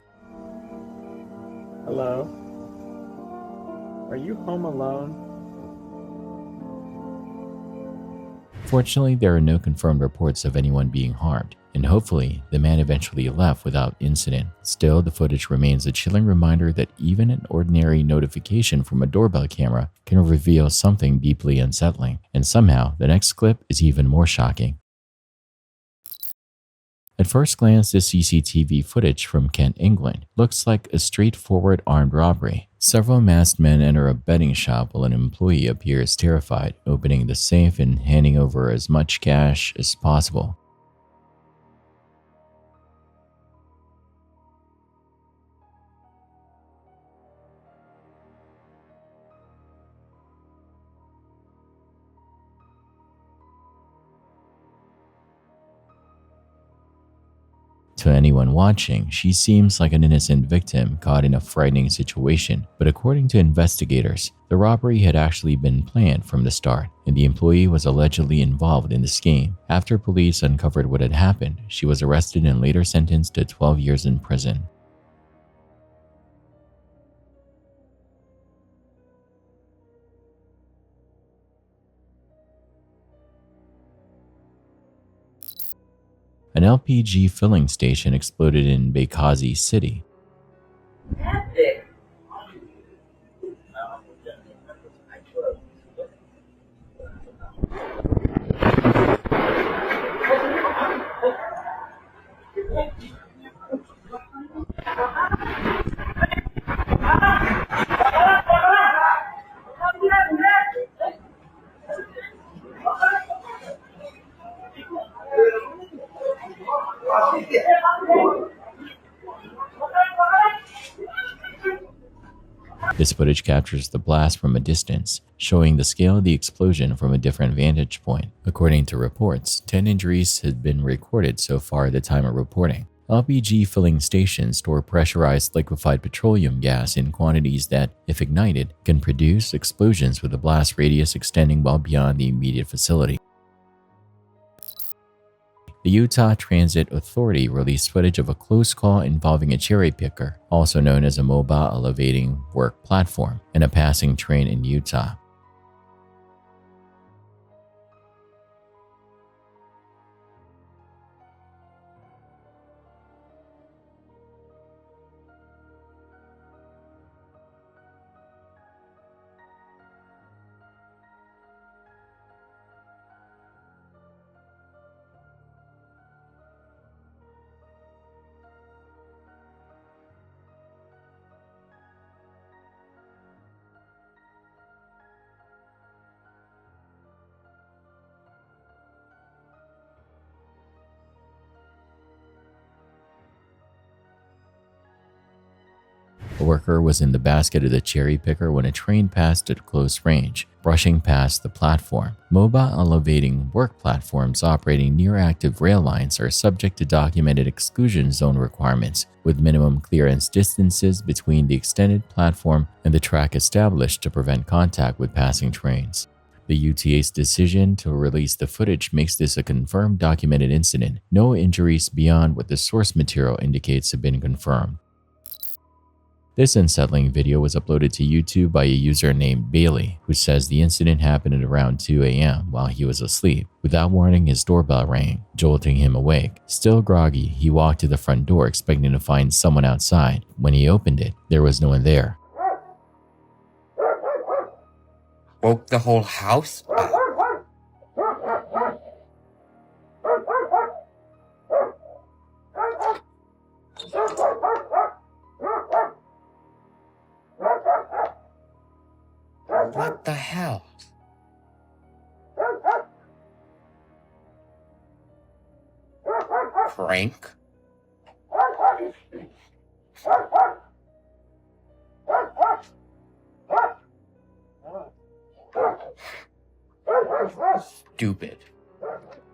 Hello? Are you home alone? Fortunately, there are no confirmed reports of anyone being harmed, and hopefully, the man eventually left without incident. Still, the footage remains a chilling reminder that even an ordinary notification from a doorbell camera can reveal something deeply unsettling, and somehow the next clip is even more shocking. At first glance, this CCTV footage from Kent, England, looks like a straightforward armed robbery. Several masked men enter a betting shop while an employee appears terrified, opening the safe and handing over as much cash as possible. To anyone watching, she seems like an innocent victim caught in a frightening situation, but according to investigators, the robbery had actually been planned from the start, and the employee was allegedly involved in the scheme. After police uncovered what had happened, she was arrested and later sentenced to 12 years in prison. An LPG filling station exploded in Benghazi City. This footage captures the blast from a distance, showing the scale of the explosion from a different vantage point. According to reports, 10 injuries had been recorded so far at the time of reporting. LPG filling stations store pressurized liquefied petroleum gas in quantities that, if ignited, can produce explosions with a blast radius extending well beyond the immediate facility. The Utah Transit Authority released footage of a close call involving a cherry picker, also known as a mobile elevating work platform, and a passing train in Utah. A worker was in the basket of the cherry picker when a train passed at close range, brushing past the platform. Mobile elevating work platforms operating near active rail lines are subject to documented exclusion zone requirements, with minimum clearance distances between the extended platform and the track established to prevent contact with passing trains. The UTA's decision to release the footage makes this a confirmed documented incident. No injuries beyond what the source material indicates have been confirmed. This unsettling video was uploaded to YouTube by a user named Bailey, who says the incident happened at around 2 a.m. while he was asleep. Without warning, his doorbell rang, jolting him awake. Still groggy, he walked to the front door expecting to find someone outside. When he opened it, there was no one there. Woke the whole house up. What the hell? Prank? Stupid.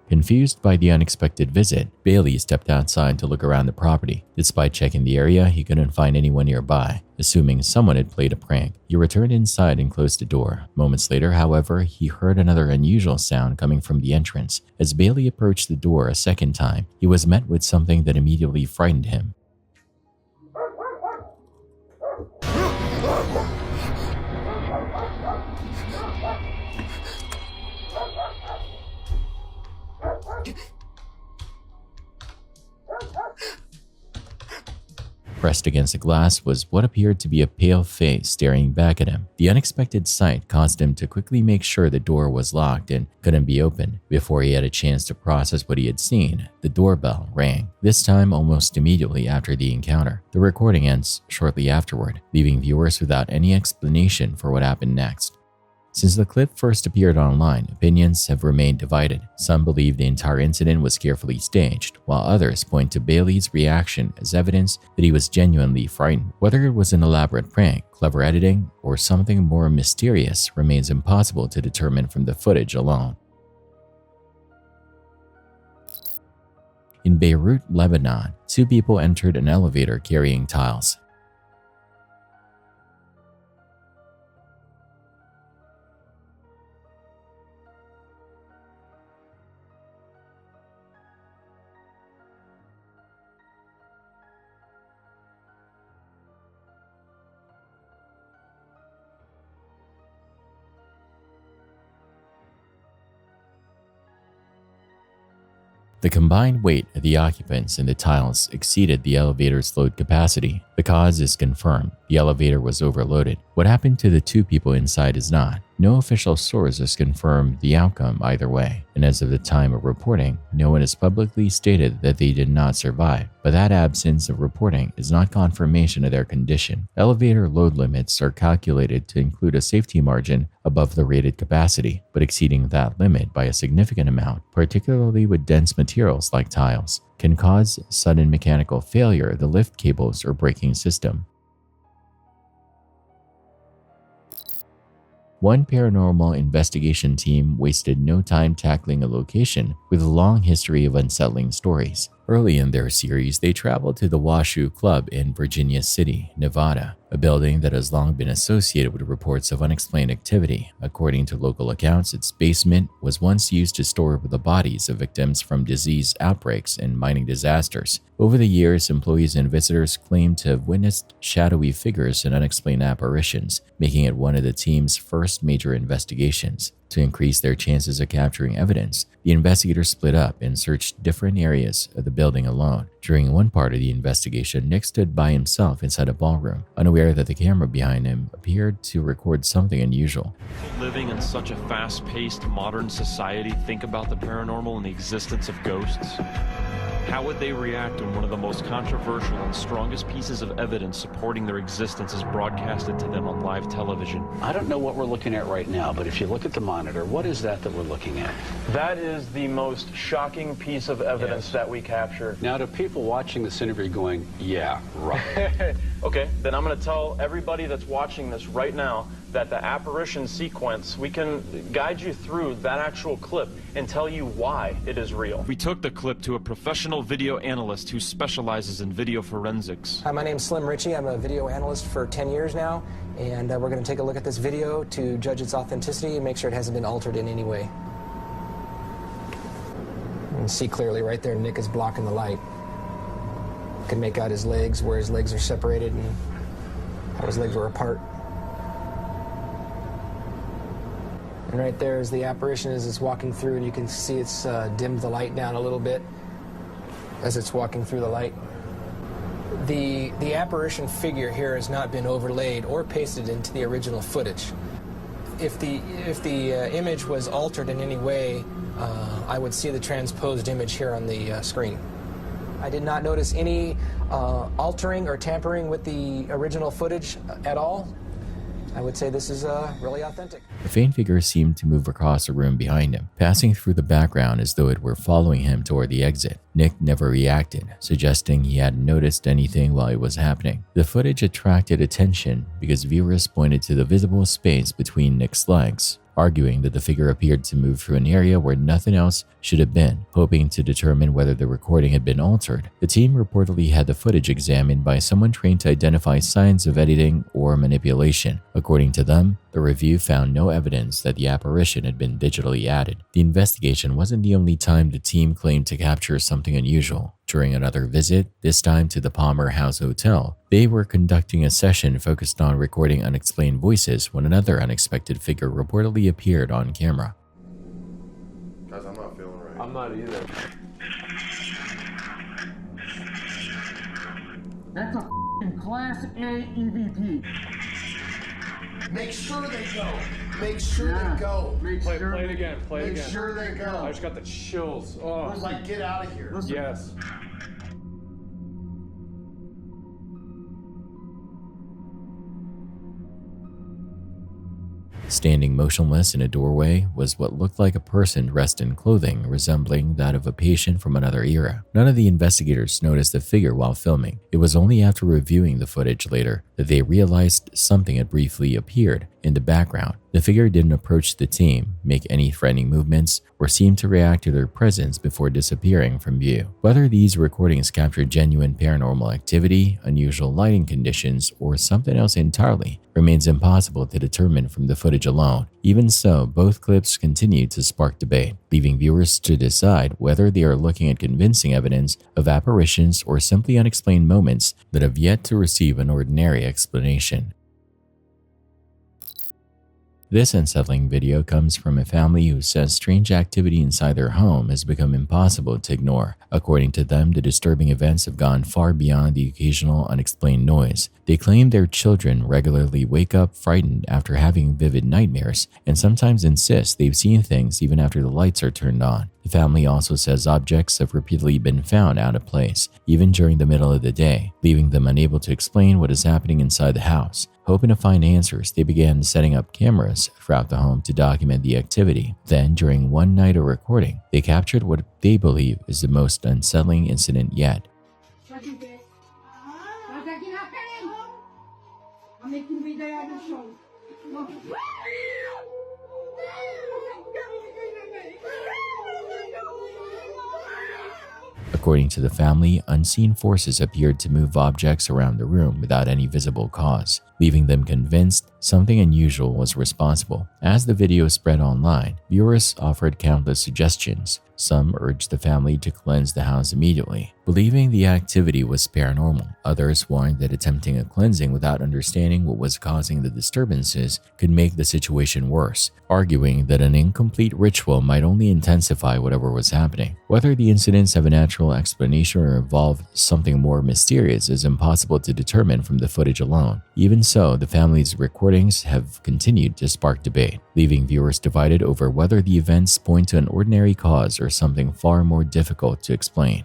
Confused by the unexpected visit, Bailey stepped outside to look around the property. Despite checking the area, he couldn't find anyone nearby. Assuming someone had played a prank, he returned inside and closed the door. Moments later, however, he heard another unusual sound coming from the entrance. As Bailey approached the door a second time, he was met with something that immediately frightened him. Pressed against the glass was what appeared to be a pale face staring back at him. The unexpected sight caused him to quickly make sure the door was locked and couldn't be opened. Before he had a chance to process what he had seen, the doorbell rang, this time almost immediately after the encounter. The recording ends shortly afterward, leaving viewers without any explanation for what happened next. Since the clip first appeared online, opinions have remained divided. Some believe the entire incident was carefully staged, while others point to Bailey's reaction as evidence that he was genuinely frightened. Whether it was an elaborate prank, clever editing, or something more mysterious remains impossible to determine from the footage alone. In Beirut, Lebanon, 2 people entered an elevator carrying tiles. The combined weight of the occupants and the tiles exceeded the elevator's load capacity. The cause is confirmed. The elevator was overloaded. What happened to the 2 people inside is not. No official source has confirmed the outcome either way, and as of the time of reporting, no one has publicly stated that they did not survive, but that absence of reporting is not confirmation of their condition. Elevator load limits are calculated to include a safety margin above the rated capacity, but exceeding that limit by a significant amount, particularly with dense materials like tiles, can cause sudden mechanical failure of the lift cables or braking system. One paranormal investigation team wasted no time tackling a location with a long history of unsettling stories. Early in their series, they traveled to the MYUU Club in Virginia City, Nevada, a building that has long been associated with reports of unexplained activity. According to local accounts, its basement was once used to store the bodies of victims from disease outbreaks and mining disasters. Over the years, employees and visitors claimed to have witnessed shadowy figures and unexplained apparitions, making it one of the team's first major investigations. To increase their chances of capturing evidence, the investigators split up and searched different areas of the building alone. During one part of the investigation, Nick stood by himself inside a ballroom, unaware that the camera behind him appeared to record something unusual. Living in such a fast-paced modern society, think about the paranormal and the existence of ghosts. How would they react when one of the most controversial and strongest pieces of evidence supporting their existence is broadcasted to them on live television? I don't know what we're looking at right now, but if you look at the monitor, what is that we're looking at? That is the most shocking piece of evidence that we captured. Now, to people watching this interview going, yeah, right. Okay, then I'm going to tell everybody that's watching this right now that the apparition sequence, we can guide you through that actual clip and tell you why it is real. We took the clip to a professional video analyst who specializes in video forensics. Hi, my name's Slim Ritchie. I'm a video analyst for 10 years now, and we're going to take a look at this video to judge its authenticity and make sure it hasn't been altered in any way. You can see clearly right there, Nick is blocking the light. You can make out his legs, where his legs are separated and how his legs were apart. And right there is the apparition as it's walking through, and you can see it's dimmed the light down a little bit as it's walking through the light. The apparition figure here has not been overlaid or pasted into the original footage. If the image was altered in any way, I would see the transposed image here on the screen. I did not notice any altering or tampering with the original footage at all. I would say this is really authentic. A faint figure seemed to move across the room behind him, passing through the background as though it were following him toward the exit. Nick never reacted, suggesting he hadn't noticed anything while it was happening. The footage attracted attention because viewers pointed to the visible space between Nick's legs, arguing that the figure appeared to move through an area where nothing else should have been, hoping to determine whether the recording had been altered. The team reportedly had the footage examined by someone trained to identify signs of editing or manipulation. According to them, the review found no evidence that the apparition had been digitally added. The investigation wasn't the only time the team claimed to capture something unusual. During another visit, this time to the Palmer House Hotel, they were conducting a session focused on recording unexplained voices when another unexpected figure reportedly appeared on camera. Guys, I'm not feeling right. I'm not either. That's a Class A EVP. Make sure they go. Make sure they go. Play it again. Play it again. Make sure they go. I just got the chills. Oh. It was like, get out of here. Yes. Standing motionless in a doorway was what looked like a person dressed in clothing resembling that of a patient from another era. None of the investigators noticed the figure while filming. It was only after reviewing the footage later that they realized something had briefly appeared in the background. The figure didn't approach the team, make any threatening movements, or seem to react to their presence before disappearing from view. Whether these recordings captured genuine paranormal activity, unusual lighting conditions, or something else entirely remains impossible to determine from the footage alone. Even so, both clips continue to spark debate, leaving viewers to decide whether they are looking at convincing evidence of apparitions or simply unexplained moments that have yet to receive an ordinary explanation. This unsettling video comes from a family who says strange activity inside their home has become impossible to ignore. According to them, the disturbing events have gone far beyond the occasional unexplained noise. They claim their children regularly wake up frightened after having vivid nightmares and sometimes insist they've seen things even after the lights are turned on. The family also says objects have repeatedly been found out of place, even during the middle of the day, leaving them unable to explain what is happening inside the house. Hoping to find answers, they began setting up cameras throughout the home to document the activity. Then, during one night of recording, they captured what they believe is the most unsettling incident yet. According to the family, unseen forces appeared to move objects around the room without any visible cause, leaving them convinced something unusual was responsible. As the video spread online, viewers offered countless suggestions. Some urged the family to cleanse the house immediately, believing the activity was paranormal. Others warned that attempting a cleansing without understanding what was causing the disturbances could make the situation worse, arguing that an incomplete ritual might only intensify whatever was happening. Whether the incidents have a natural explanation or involve something more mysterious is impossible to determine from the footage alone. Even so, the family's recordings have continued to spark debate, leaving viewers divided over whether the events point to an ordinary cause or something far more difficult to explain.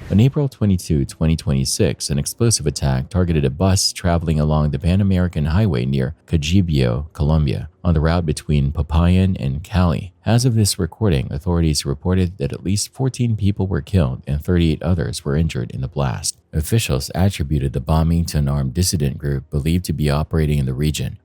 On April 22, 2026, an explosive attack targeted a bus traveling along the Pan American Highway near Cajibio, Colombia, on the route between Popayan and Cali. As of this recording, authorities reported that at least 14 people were killed and 38 others were injured in the blast. Officials attributed the bombing to an armed dissident group believed to be operating in the region.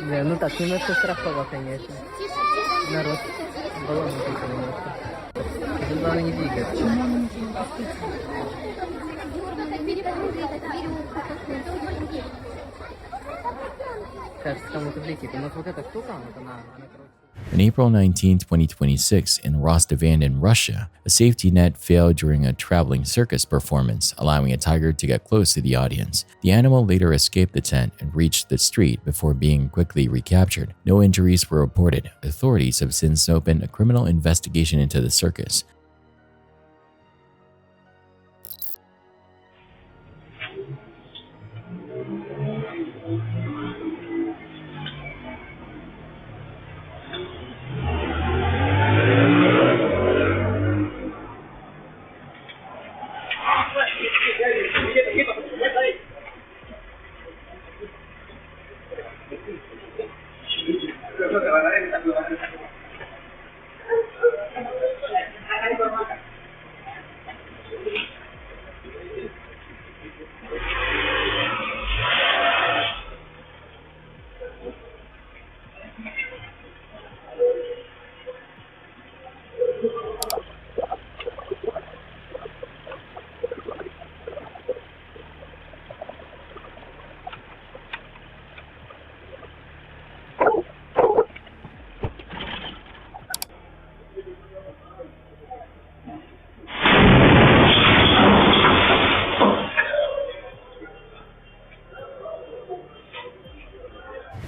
Бля, ну так, немножко страхово, конечно. Народ баллоннутый немножко. Тут главное не двигаться. Кажется, кому-то влетит. У нас вот эта штука, вот она короче... On April 19, 2026, in Rostov-on in Russia, a safety net failed during a traveling circus performance, allowing a tiger to get close to the audience. The animal later escaped the tent and reached the street before being quickly recaptured. No injuries were reported. Authorities have since opened a criminal investigation into the circus.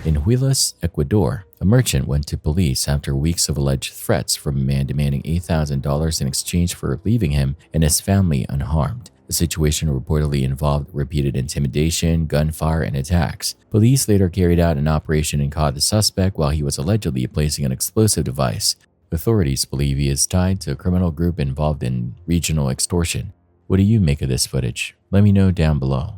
In Huilas, Ecuador, a merchant went to police after weeks of alleged threats from a man demanding $8,000 in exchange for leaving him and his family unharmed. The situation reportedly involved repeated intimidation, gunfire, and attacks. Police later carried out an operation and caught the suspect while he was allegedly placing an explosive device. Authorities believe he is tied to a criminal group involved in regional extortion. What do you make of this footage? Let me know down below.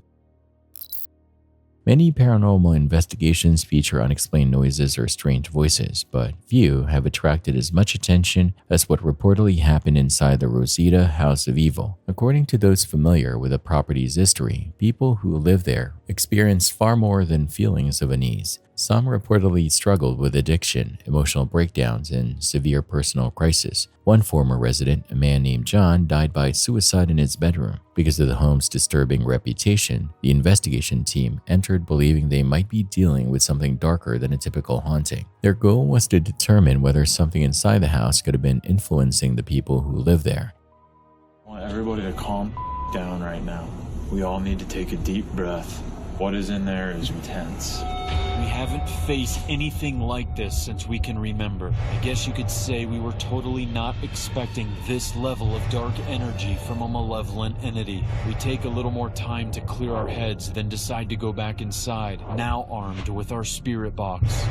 Many paranormal investigations feature unexplained noises or strange voices, but few have attracted as much attention as what reportedly happened inside the Rosita House of Evil. According to those familiar with the property's history, people who live there experienced far more than feelings of unease. Some reportedly struggled with addiction, emotional breakdowns, and severe personal crisis. One former resident, a man named John, died by suicide in his bedroom. Because of the home's disturbing reputation, the investigation team entered believing they might be dealing with something darker than a typical haunting. Their goal was to determine whether something inside the house could have been influencing the people who live there. I want everybody to calm down right now. We all need to take a deep breath. What is in there is intense. We haven't faced anything like this since we can remember. I guess you could say we were totally not expecting this level of dark energy from a malevolent entity. We take a little more time to clear our heads, then decide to go back inside, now armed with our spirit box.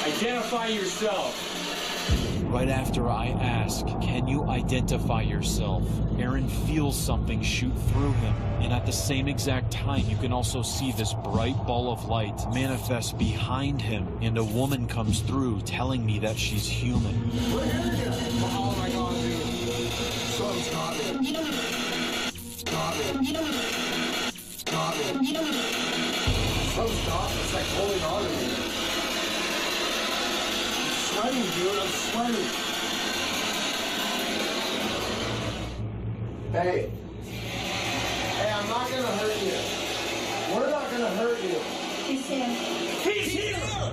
Identify yourself. Right after I ask, can you identify yourself? Aaron feels something shoot through him, and at the same exact time you can also see this bright ball of light manifest behind him, and a woman comes through telling me that she's human. Oh my god, dude. So stop it. Stop it. Stop it. So stop it. It's like holding on to me. I'm sweating, dude. I'm sweating. Hey. Hey, I'm not gonna hurt you. We're not gonna hurt you. He's here. He's here!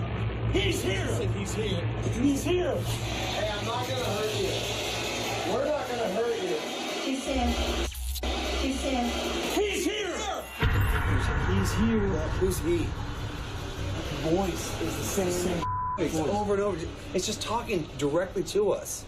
He's here! He's here. He's here! Hey, I'm not gonna hurt you. We're not gonna hurt you. He's here. He's here. He's here! He's here. Who's he? The voice is the same. It's over and over. It's just talking directly to us.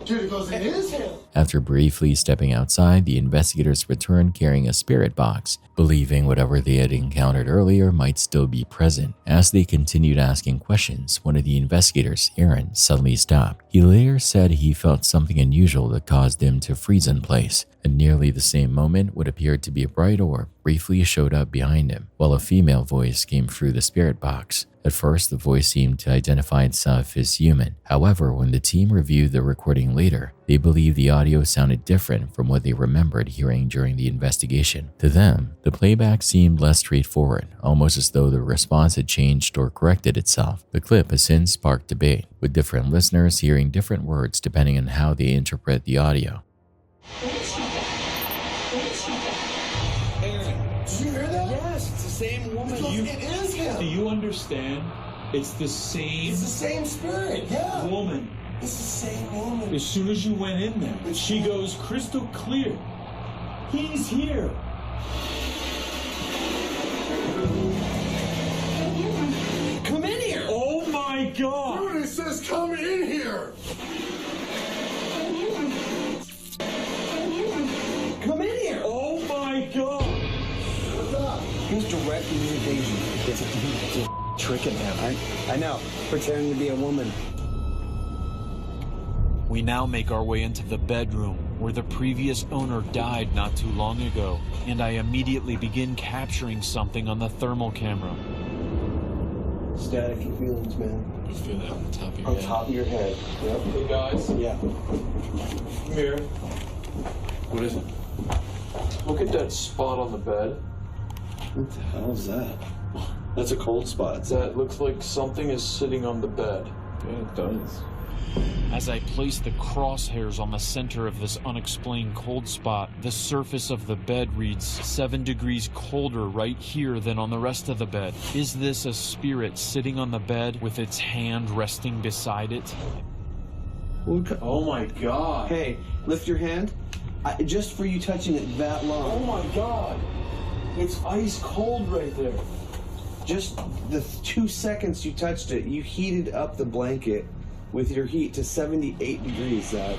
Dude, it goes in his head. After briefly stepping outside, the investigators returned carrying a spirit box, believing whatever they had encountered earlier might still be present. As they continued asking questions, one of the investigators, Aaron, suddenly stopped. He He later said he felt something unusual that caused him to freeze in place. At nearly the same moment, what appeared to be a bright orb briefly showed up behind him, while a female voice came through the spirit box. At first, the voice seemed to identify itself as human. However, when the team reviewed the recording later, they believed the audio sounded different from what they remembered hearing during the investigation. To them, the playback seemed less straightforward, almost as though the response had changed or corrected itself. The clip has since sparked debate, with different listeners hearing different words depending on how they interpret the audio. Did you hear that? Yes, it's the same woman. It is him. Do you understand? It's the same. It's the same spirit. Yeah. Woman. It's the same woman. As soon as you went in there, she goes crystal clear. He's here. Come in here. Oh my God. Dude, it says come in here. Come in here. Oh my God. What's up? He's direct communication. It's a tricking him. I know. Pretending to be a woman. We now make our way into the bedroom where the previous owner died not too long ago, and I immediately begin capturing something on the thermal camera. Static feelings, man. You feel that on the top of your On head? top of your head. Yep. Hey guys. Yeah. Come here. What is it? Look at that spot on the bed. What the hell is that? That's a cold spot. That looks like something is sitting on the bed. Yeah, it does. As I place the crosshairs on the center of this unexplained cold spot, the surface of the bed reads 7 degrees colder right here than on the rest of the bed. Is this a spirit sitting on the bed with its hand resting beside it? Oh my God. Hey, lift your hand. Just for you touching it that long. Oh my God. It's ice cold right there. Just the 2 seconds you touched it, you heated up the blanket with your heat to 78 degrees, Zach.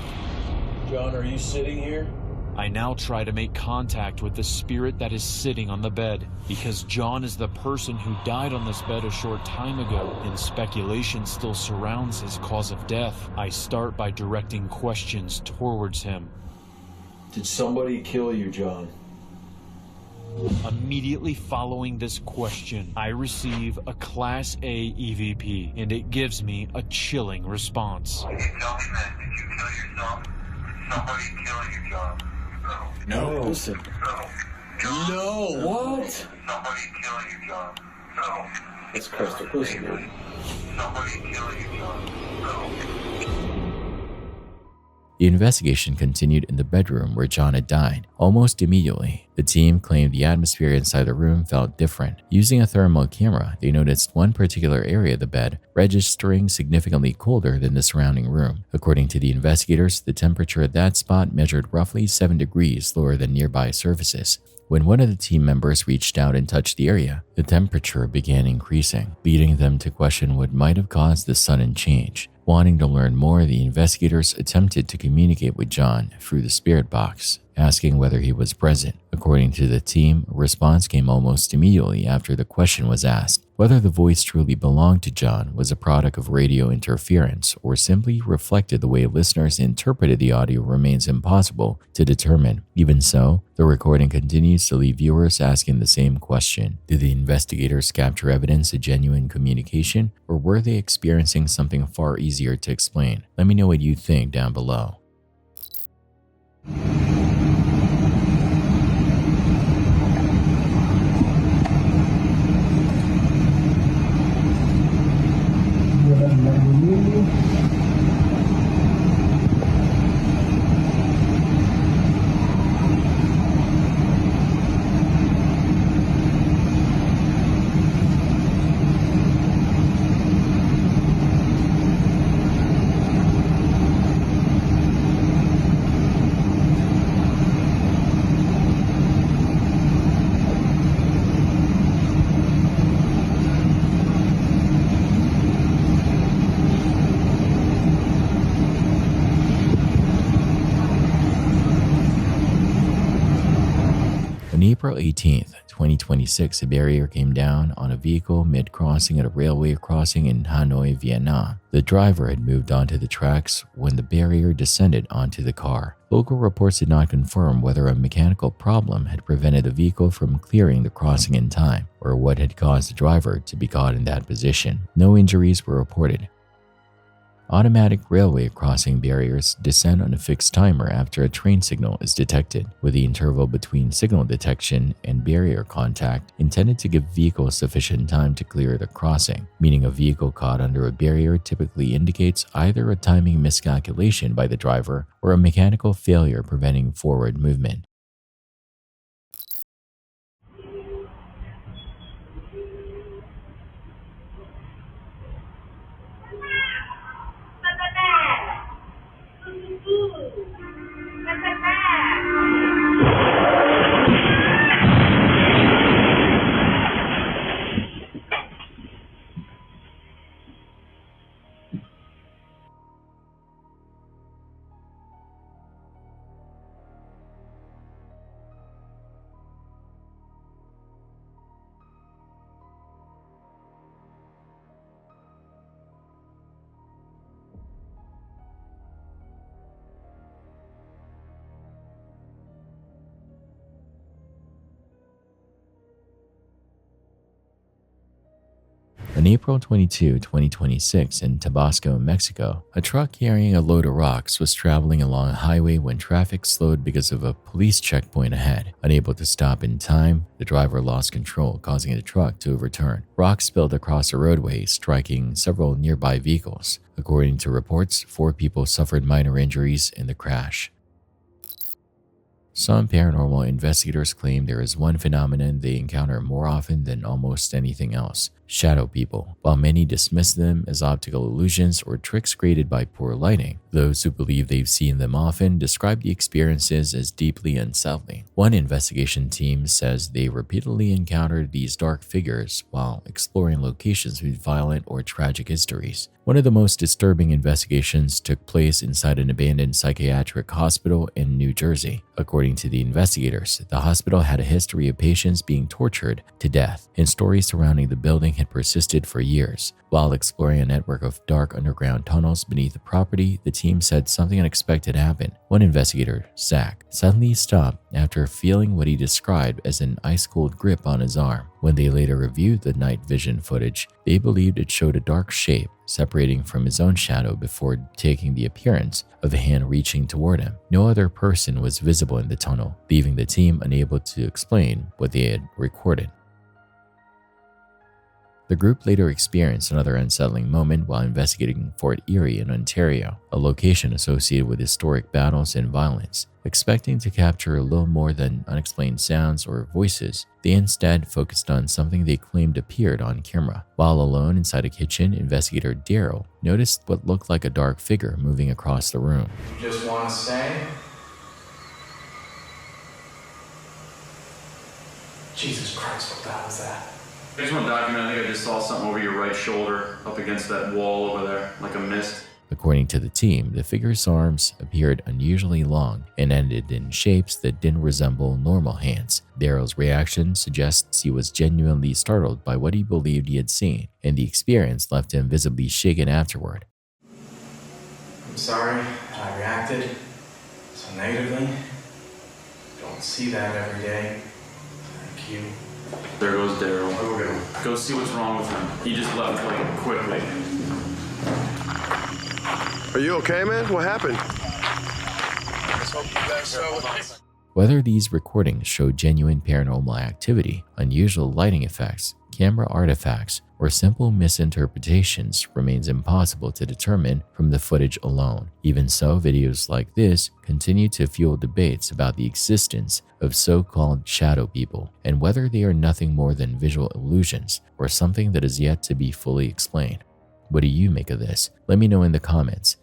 John, are you sitting here? I now try to make contact with the spirit that is sitting on the bed. Because John is the person who died on this bed a short time ago, and speculation still surrounds his cause of death, I start by directing questions towards him. Did somebody kill you, John? Immediately following this question, I receive a Class A EVP, and it gives me a chilling response. Can you tell me, man, did you kill yourself? Did somebody kill you, John? No. Listen. John? No. What? Did somebody kill you, John? No. It's crystal clear. Did somebody kill you, John? No. The investigation continued in the bedroom where John had died. Almost immediately, the team claimed the atmosphere inside the room felt different. Using a thermal camera, they noticed one particular area of the bed registering significantly colder than the surrounding room. According to the investigators, the temperature at that spot measured roughly 7 degrees lower than nearby surfaces. When one of the team members reached out and touched the area, the temperature began increasing, leading them to question what might have caused the sudden change. Wanting to learn more, the investigators attempted to communicate with John through the spirit box, asking whether he was present. According to the team, a response came almost immediately after the question was asked. Whether the voice truly belonged to John was a product of radio interference or simply reflected the way listeners interpreted the audio remains impossible to determine. Even so, the recording continues to leave viewers asking the same question. Did the investigators capture evidence of genuine communication, or were they experiencing something far easier to explain? Let me know what you think down below. April 18, 2026, a barrier came down on a vehicle mid-crossing at a railway crossing in Hanoi, Vietnam. The driver had moved onto the tracks when the barrier descended onto the car. Local reports did not confirm whether a mechanical problem had prevented the vehicle from clearing the crossing in time or what had caused the driver to be caught in that position. No injuries were reported. Automatic railway crossing barriers descend on a fixed timer after a train signal is detected, with the interval between signal detection and barrier contact intended to give vehicles sufficient time to clear the crossing, meaning a vehicle caught under a barrier typically indicates either a timing miscalculation by the driver or a mechanical failure preventing forward movement. On April 22, 2026, in Tabasco, Mexico, a truck carrying a load of rocks was traveling along a highway when traffic slowed because of a police checkpoint ahead. Unable to stop in time, the driver lost control, causing the truck to overturn. Rocks spilled across the roadway, striking several nearby vehicles. According to reports, 4 people suffered minor injuries in the crash. Some paranormal investigators claim there is one phenomenon they encounter more often than almost anything else: shadow people. While many dismiss them as optical illusions or tricks created by poor lighting, those who believe they've seen them often describe the experiences as deeply unsettling. One investigation team says they repeatedly encountered these dark figures while exploring locations with violent or tragic histories. One of the most disturbing investigations took place inside an abandoned psychiatric hospital in New Jersey. According to the investigators, the hospital had a history of patients being tortured to death, and stories surrounding the building had persisted for years. While exploring a network of dark underground tunnels beneath the property, the team said something unexpected happened. One investigator, Zach, suddenly stopped after feeling what he described as an ice-cold grip on his arm. When they later reviewed the night vision footage, they believed it showed a dark shape separating from his own shadow before taking the appearance of a hand reaching toward him. No other person was visible in the tunnel, leaving the team unable to explain what they had recorded. The group later experienced another unsettling moment while investigating Fort Erie in Ontario, a location associated with historic battles and violence. Expecting to capture a little more than unexplained sounds or voices, they instead focused on something they claimed appeared on camera. While alone inside a kitchen, investigator Daryl noticed what looked like a dark figure moving across the room. You just want to say? Jesus Christ, what the hell is that? I just want to document, I think I just saw something over your right shoulder up against that wall over there, like a mist. According to the team, the figure's arms appeared unusually long and ended in shapes that didn't resemble normal hands. Daryl's reaction suggests he was genuinely startled by what he believed he had seen, and the experience left him visibly shaken afterward. I'm sorry I reacted so negatively. Don't see that every day. Thank you. There goes Daryl. Go see what's wrong with him. He just left like quickly. Are you okay, man? What happened? Whether these recordings show genuine paranormal activity, unusual lighting effects, camera artifacts, or simple misinterpretations remains impossible to determine from the footage alone. Even so, videos like this continue to fuel debates about the existence of so-called shadow people and whether they are nothing more than visual illusions or something that is yet to be fully explained. What do you make of this? Let me know in the comments.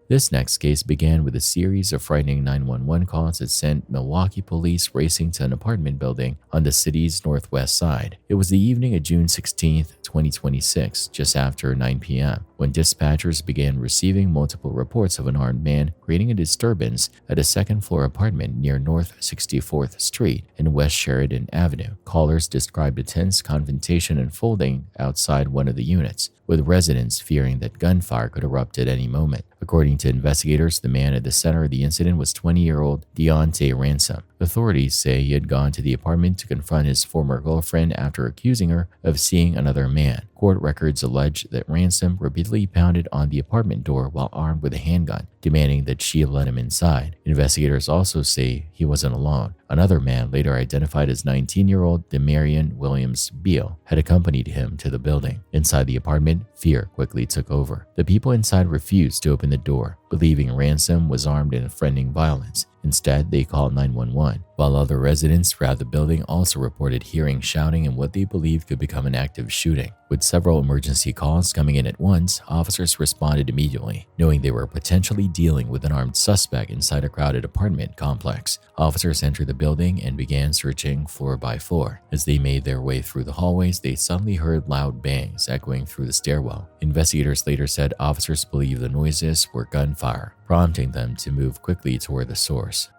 This next case began with a series of frightening 911 calls that sent Milwaukee police racing to an apartment building on the city's northwest side. It was the evening of June 16, 2026, just after 9 p.m., when when dispatchers began receiving multiple reports of an armed man creating a disturbance at a second-floor apartment near North 64th Street and West Sheridan Avenue. Callers described a tense confrontation unfolding outside one of the units, with residents fearing that gunfire could erupt at any moment. According to investigators, the man at the center of the incident was 20-year-old Deontay Ransom. Authorities say he had gone to the apartment to confront his former girlfriend after accusing her of seeing another man. Court records allege that Ransom repeatedly pounded on the apartment door while armed with a handgun, demanding that she let him inside. Investigators also say he wasn't alone. Another man, later identified as 19-year-old Demarion Williams Beal, had accompanied him to the building. Inside the apartment, fear quickly took over. The people inside refused to open the door, believing Ransom was armed and threatening violence. Instead, they called 911, while other residents throughout the building also reported hearing shouting and what they believed could become an active shooting. With several emergency calls coming in at once, officers responded immediately, knowing they were potentially dealing with an armed suspect inside a crowded apartment complex. Officers entered the building and began searching floor by floor. As they made their way through the hallways, they suddenly heard loud bangs echoing through the stairwell. Investigators later said officers believed the noises were gunfire, prompting them to move quickly toward the source.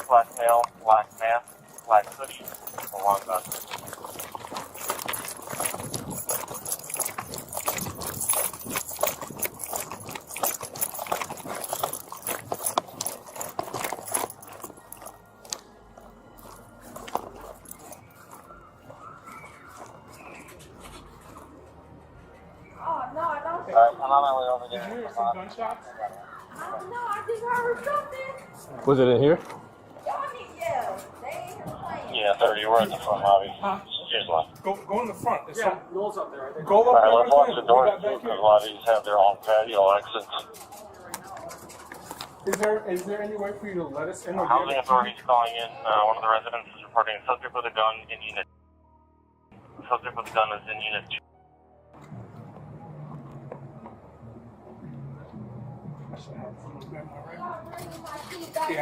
Black male, black mask, black cushion, a long gun. Alright, I'm on my way over there. Did you hear some gunshots? Was it in here? Yeah, 30, we're at the front lobby. Here's one. Go in the front. There's some Noel's up there. Go up Alright, there. let's watch the doors too, because a lot of these have their own patio exits. Is there any way for you to let us in? Housing authorities calling in. One of the residents is reporting a subject with a gun in unit. Subject with a gun is in unit 2.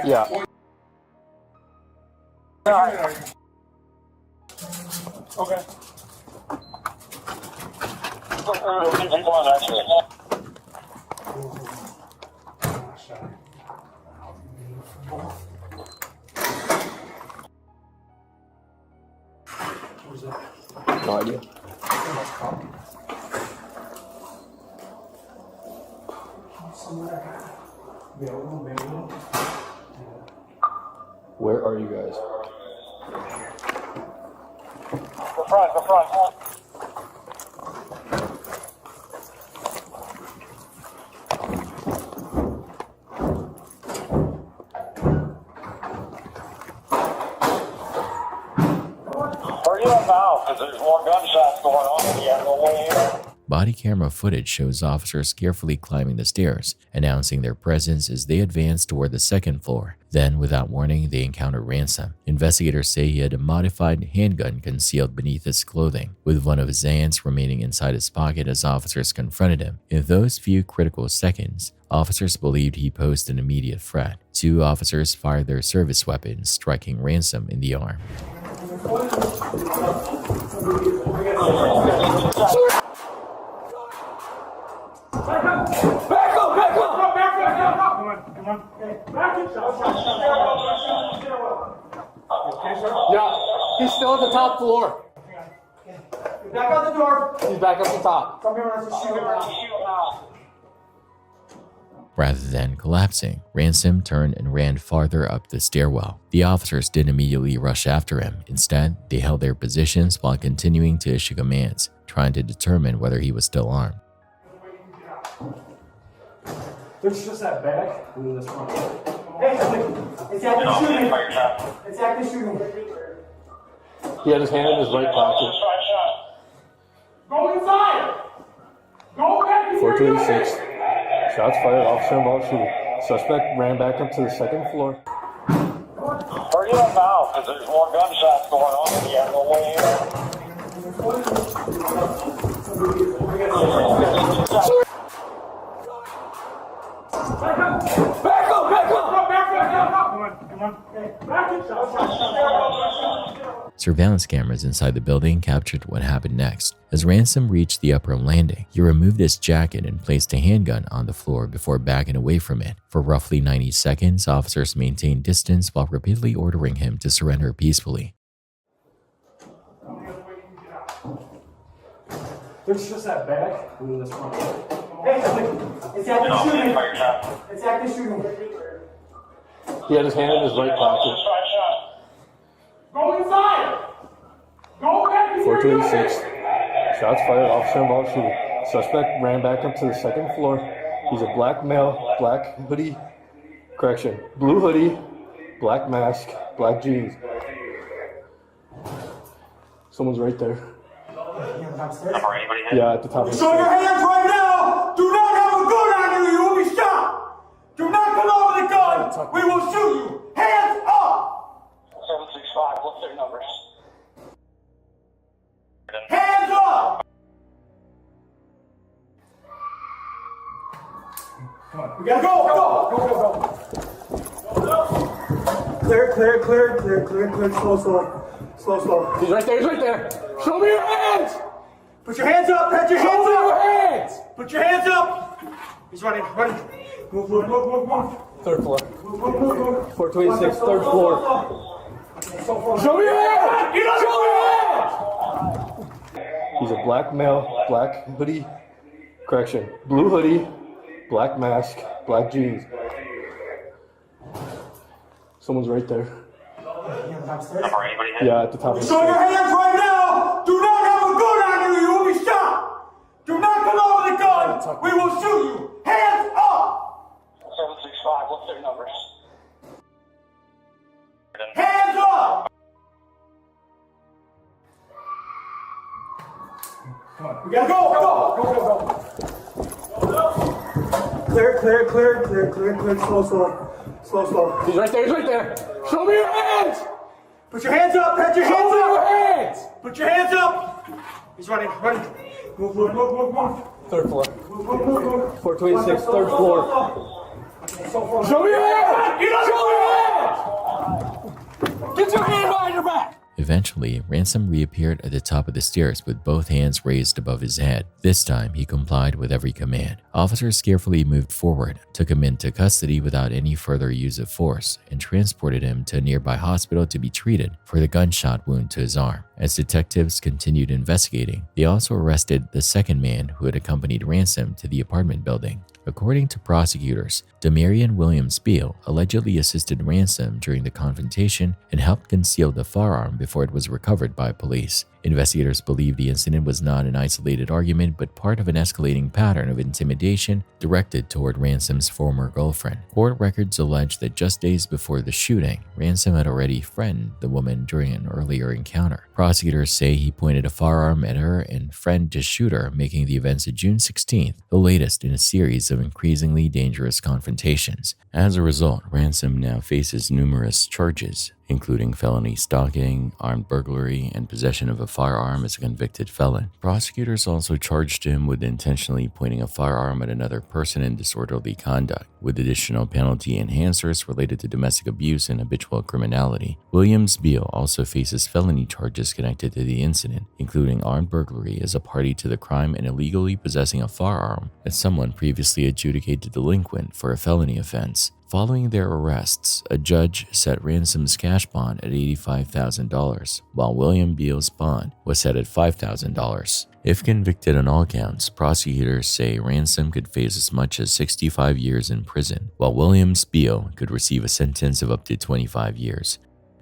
Yeah. Okay. No idea. Where are you guys? The front. Hurry up now, because there's more gunshots going on and you have no way here. Body camera footage shows officers carefully climbing the stairs, announcing their presence as they advance toward the second floor. Then, without warning, they encounter Ransom. Investigators say he had a modified handgun concealed beneath his clothing, with one of his hands remaining inside his pocket as officers confronted him. In those few critical seconds, officers believed he posed an immediate threat. Two officers fired their service weapons, striking Ransom in the arm. Back up! Come on. Yeah, he's still at the top floor. Back out the door. He's back up the top. Come here, let's shoot now. Rather than collapsing, Ransom turned and ran farther up the stairwell. The officers didn't immediately rush after him. Instead, they held their positions while continuing to issue commands, trying to determine whether he was still armed. There's just that bag. Hey, it's active shooting. It's active shooting. He had his hand in his right pocket. Go inside. Go back. 4286. Shots fired, officer involved shooting. Suspect ran back up to the second floor. Hurry up now, because there's more gunshots going on and you have no way here. Back up! Come on. Surveillance cameras inside the building captured what happened next. As Ransom reached the upper landing, he removed his jacket and placed a handgun on the floor before backing away from it. For roughly 90 seconds, officers maintained distance while repeatedly ordering him to surrender peacefully. There's just that bag in this front. Hey, it's active shooting. It's active shooting. He had his hand in his right pocket. Go inside! Go back to 426. Shots fired, officer involved shooting. Suspect ran back up to the second floor. He's a black male, black hoodie, blue hoodie, black mask, black jeans. Someone's right there. Yeah, at the top of the Show your stairs. hands right now! Do not have a gun on you! You will be shot! Do not come out with a gun! We will shoot you! Hands up! 765, what's their numbers? Hands up! Come on, we gotta go! Clear, slow. He's right there. Show me your hands! Put your hands up, put your hands Show me up! your hands! Put your hands up! He's running. Move. Third floor. Move. 426, third floor. Show me your hands! Show me your hands! He's a black male, black hoodie, blue hoodie, black mask, black jeans. Someone's right there. Yeah, at the top of the Show your stairs. hands right now! Do not have a gun on you! You will be shot! Do not come out with a gun! We will shoot you! Hands up! 765, what's their numbers? Hands up! Come on, we gotta go! Clear, slow. He's right there. Show me your hands! Put your hands up, put your hands Show me your up! hands! Put your hands up! He's running. Move. Third floor. Move. 426, third floor. Show me your hands! Show me your hands! Get your hand behind your back! Eventually, Ransom reappeared at the top of the stairs with both hands raised above his head. This time, he complied with every command. Officers carefully moved forward, took him into custody without any further use of force, and transported him to a nearby hospital to be treated for the gunshot wound to his arm. As detectives continued investigating, they also arrested the second man who had accompanied Ransom to the apartment building. According to prosecutors, Demarion Williams Beal allegedly assisted Ransom during the confrontation and helped conceal the firearm before it was recovered by police. Investigators believe the incident was not an isolated argument but part of an escalating pattern of intimidation directed toward Ransom's former girlfriend. Court records allege that just days before the shooting, Ransom had already threatened the woman during an earlier encounter. Prosecutors say he pointed a firearm at her and threatened to shoot her, making the events of June 16th the latest in a series of increasingly dangerous confrontations. As a result, Ransom now faces numerous charges, including felony stalking, armed burglary, and possession of a firearm as a convicted felon. Prosecutors also charged him with intentionally pointing a firearm at another person in disorderly conduct, with additional penalty enhancers related to domestic abuse and habitual criminality. Williams Beal also faces felony charges connected to the incident, including armed burglary as a party to the crime and illegally possessing a firearm as someone previously adjudicated delinquent for a felony offense. Following their arrests, a judge set Ransom's cash bond at $85,000, while William Beal's bond was set at $5,000. If convicted on all counts, prosecutors say Ransom could face as much as 65 years in prison, while Williams Beal could receive a sentence of up to 25 years.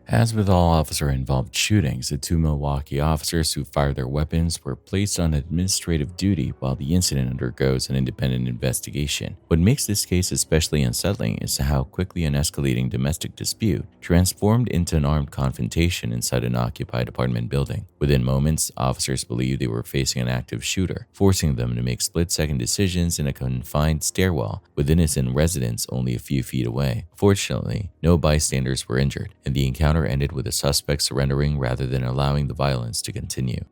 As with all officer-involved shootings, the two Milwaukee officers who fired their weapons were placed on administrative duty while the incident undergoes an independent investigation. What makes this case especially unsettling is how quickly an escalating domestic dispute transformed into an armed confrontation inside an occupied apartment building. Within moments, officers believed they were facing an active shooter, forcing them to make split-second decisions in a confined stairwell with innocent residents only a few feet away. Fortunately, no bystanders were injured, and the encounter ended with the suspect surrendering rather than allowing the violence to continue.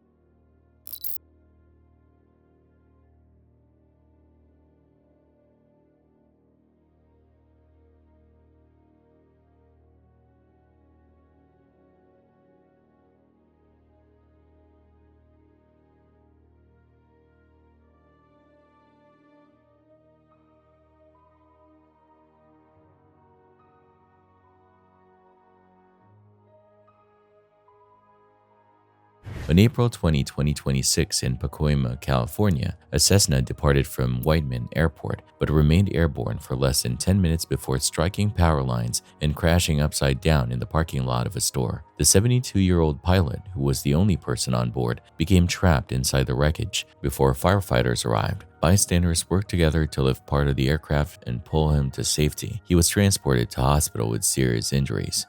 On April 20, 2026 in Pacoima, California, a Cessna departed from Whiteman Airport but remained airborne for less than 10 minutes before striking power lines and crashing upside down in the parking lot of a store. The 72-year-old pilot, who was the only person on board, became trapped inside the wreckage before firefighters arrived. Bystanders worked together to lift part of the aircraft and pull him to safety. He was transported to hospital with serious injuries.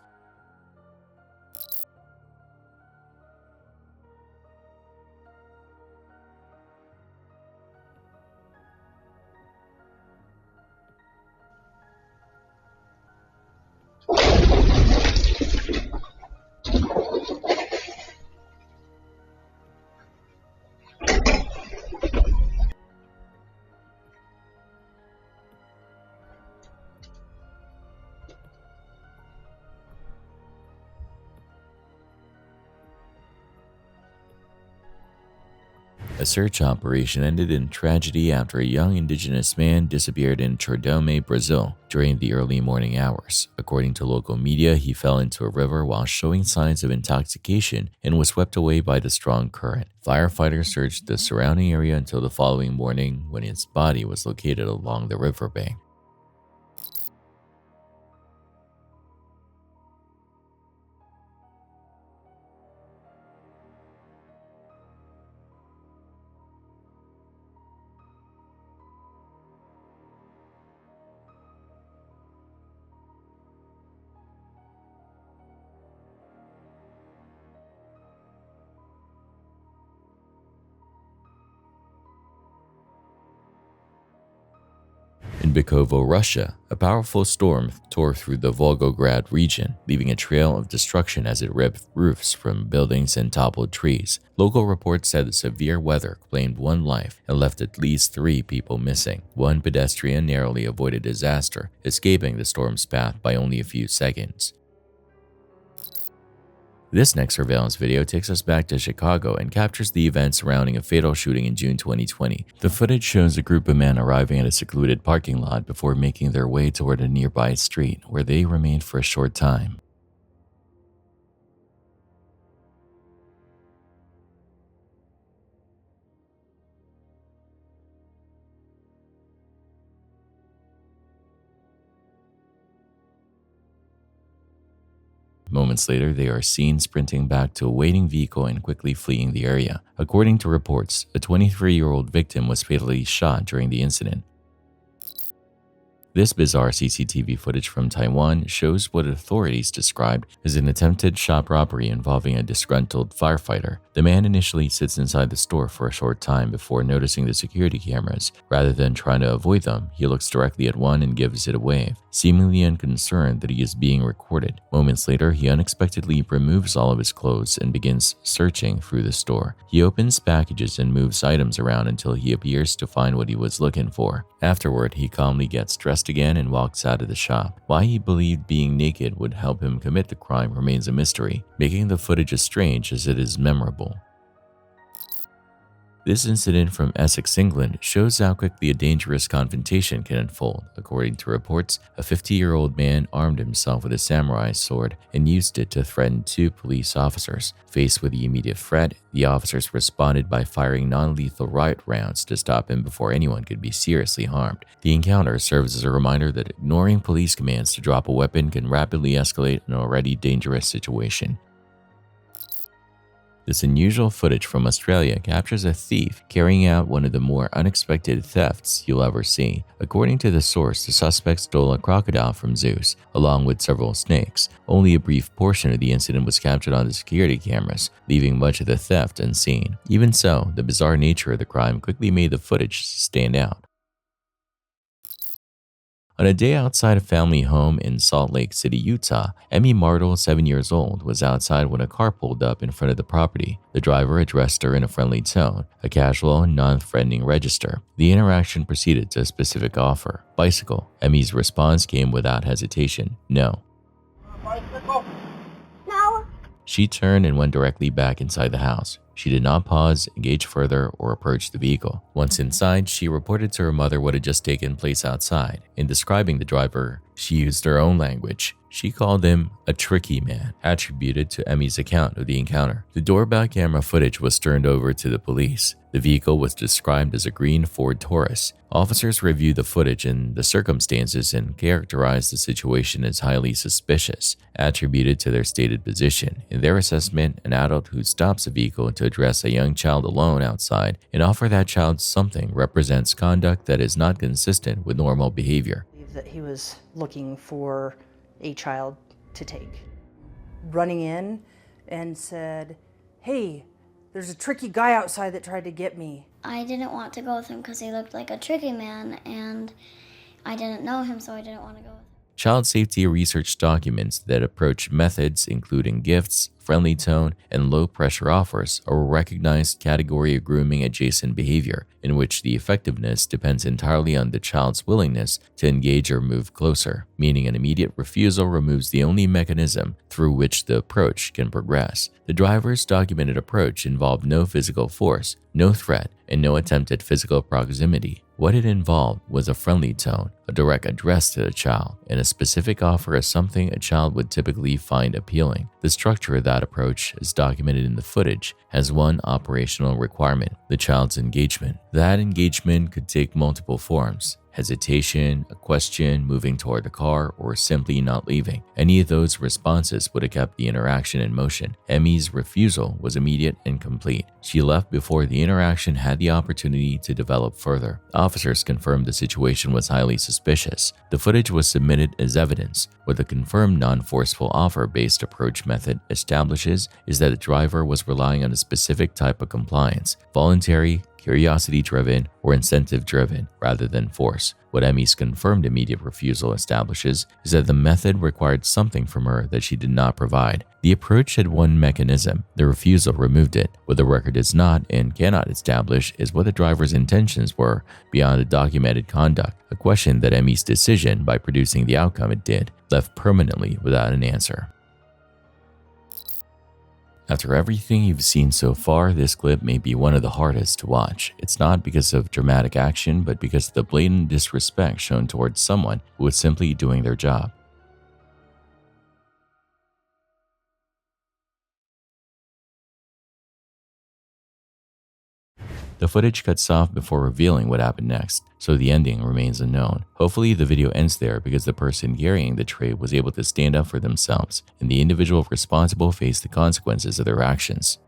A search operation ended in tragedy after a young indigenous man disappeared in Chordome, Brazil during the early morning hours. According to local media, he fell into a river while showing signs of intoxication and was swept away by the strong current. Firefighters searched the surrounding area until the following morning when his body was located along the riverbank. In Bykovo, Russia, a powerful storm tore through the Volgograd region, leaving a trail of destruction as it ripped roofs from buildings and toppled trees. Local reports said the severe weather claimed one life and left at least 3 people missing. One pedestrian narrowly avoided disaster, escaping the storm's path by only a few seconds. This next surveillance video takes us back to Chicago and captures the events surrounding a fatal shooting in June 2020. The footage shows a group of men arriving at a secluded parking lot before making their way toward a nearby street, where they remained for a short time. Moments later, they are seen sprinting back to a waiting vehicle and quickly fleeing the area. According to reports, a 23-year-old victim was fatally shot during the incident. This bizarre CCTV footage from Taiwan shows what authorities described as an attempted shop robbery involving a disgruntled firefighter. The man initially sits inside the store for a short time before noticing the security cameras. Rather than trying to avoid them, he looks directly at one and gives it a wave, seemingly unconcerned that he is being recorded. Moments later, he unexpectedly removes all of his clothes and begins searching through the store. He opens packages and moves items around until he appears to find what he was looking for. Afterward, he calmly gets dressed again and walks out of the shop. Why he believed being naked would help him commit the crime remains a mystery, making the footage as strange as it is memorable. This incident from Essex, England shows how quickly a dangerous confrontation can unfold. According to reports, a 50-year-old man armed himself with a samurai sword and used it to threaten 2 police officers. Faced with the immediate threat, the officers responded by firing non-lethal riot rounds to stop him before anyone could be seriously harmed. The encounter serves as a reminder that ignoring police commands to drop a weapon can rapidly escalate an already dangerous situation. This unusual footage from Australia captures a thief carrying out one of the more unexpected thefts you'll ever see. According to the source, the suspect stole a crocodile from zoos, along with several snakes. Only a brief portion of the incident was captured on the security cameras, leaving much of the theft unseen. Even so, the bizarre nature of the crime quickly made the footage stand out. On a day outside a family home in Salt Lake City, Utah, Emmy Martle, 7 years old, was outside when a car pulled up in front of the property. The driver addressed her in a friendly tone, a casual, non-threatening register. The interaction proceeded to a specific offer: bicycle. Emmy's response came without hesitation: no. Bicycle? No. She turned and went directly back inside the house. She did not pause, engage further, or approach the vehicle. Once inside, she reported to her mother what had just taken place outside. In describing the driver, she used her own language. She called him a tricky man, attributed to Emmy's account of the encounter. The doorbell camera footage was turned over to the police. The vehicle was described as a green Ford Taurus. Officers reviewed the footage and the circumstances and characterized the situation as highly suspicious, attributed to their stated position. In their assessment, an adult who stops a vehicle to address a young child alone outside and offer that child something represents conduct that is not consistent with normal behavior. That he was looking for a child to take. Running in and said, "Hey, there's a tricky guy outside that tried to get me." I didn't want to go with him because he looked like a tricky man, and I didn't know him, so I didn't want to go with him. Child safety research documents that approach methods including gifts, friendly tone, and low-pressure offers are a recognized category of grooming adjacent behavior in which the effectiveness depends entirely on the child's willingness to engage or move closer, meaning an immediate refusal removes the only mechanism through which the approach can progress. The driver's documented approach involved no physical force, no threat, and no attempt at physical proximity. What it involved was a friendly tone, a direct address to the child, and a specific offer of something a child would typically find appealing. The structure of that approach, as documented in the footage, has one operational requirement: the child's engagement. That engagement could take multiple forms: hesitation, a question, moving toward the car, or simply not leaving. Any of those responses would have kept the interaction in motion. Emmy's refusal was immediate and complete. She left before the interaction had the opportunity to develop further. Officers confirmed the situation was highly suspicious. The footage was submitted as evidence. What the confirmed non-forceful offer-based approach method establishes is that the driver was relying on a specific type of compliance: voluntary, curiosity-driven, or incentive-driven, rather than force. What Emmy's confirmed immediate refusal establishes is that the method required something from her that she did not provide. The approach had one mechanism. The refusal removed it. What the record does not and cannot establish is what the driver's intentions were beyond the documented conduct, a question that Emmy's decision, by producing the outcome it did, left permanently without an answer. After everything you've seen so far, this clip may be one of the hardest to watch. It's not because of dramatic action, but because of the blatant disrespect shown towards someone who was simply doing their job. The footage cuts off before revealing what happened next, so the ending remains unknown. Hopefully the video ends there because the person carrying the tray was able to stand up for themselves, and the individual responsible faced the consequences of their actions.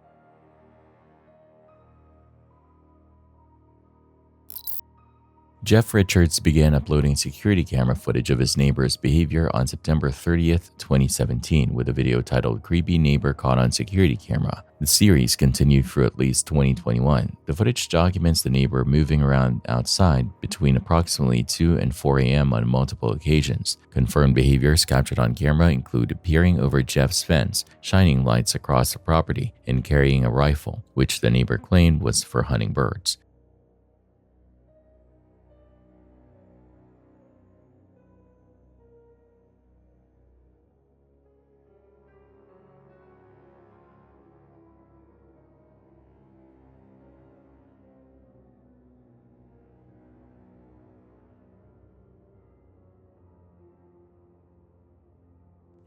Jeff Richards began uploading security camera footage of his neighbor's behavior on September 30th, 2017 with a video titled "Creepy Neighbor Caught on Security Camera." The series continued through at least 2021. The footage documents the neighbor moving around outside between approximately 2 and 4 a.m. on multiple occasions. Confirmed behaviors captured on camera include peering over Jeff's fence, shining lights across the property, and carrying a rifle, which the neighbor claimed was for hunting birds.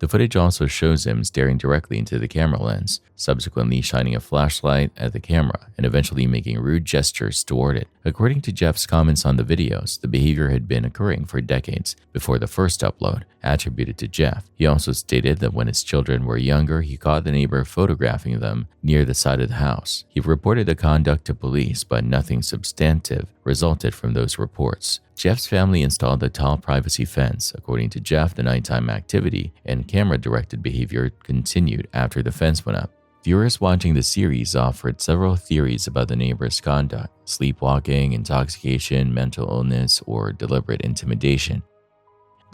The footage also shows him staring directly into the camera lens, subsequently shining a flashlight at the camera and eventually making rude gestures toward it. According to Jeff's comments on the videos, the behavior had been occurring for decades before the first upload, attributed to Jeff. He also stated that when his children were younger, he caught the neighbor photographing them near the side of the house. He reported the conduct to police, but nothing substantive resulted from those reports. Jeff's family installed a tall privacy fence. According to Jeff, the nighttime activity and camera-directed behavior continued after the fence went up. Viewers watching the series offered several theories about the neighbor's conduct: sleepwalking, intoxication, mental illness, or deliberate intimidation.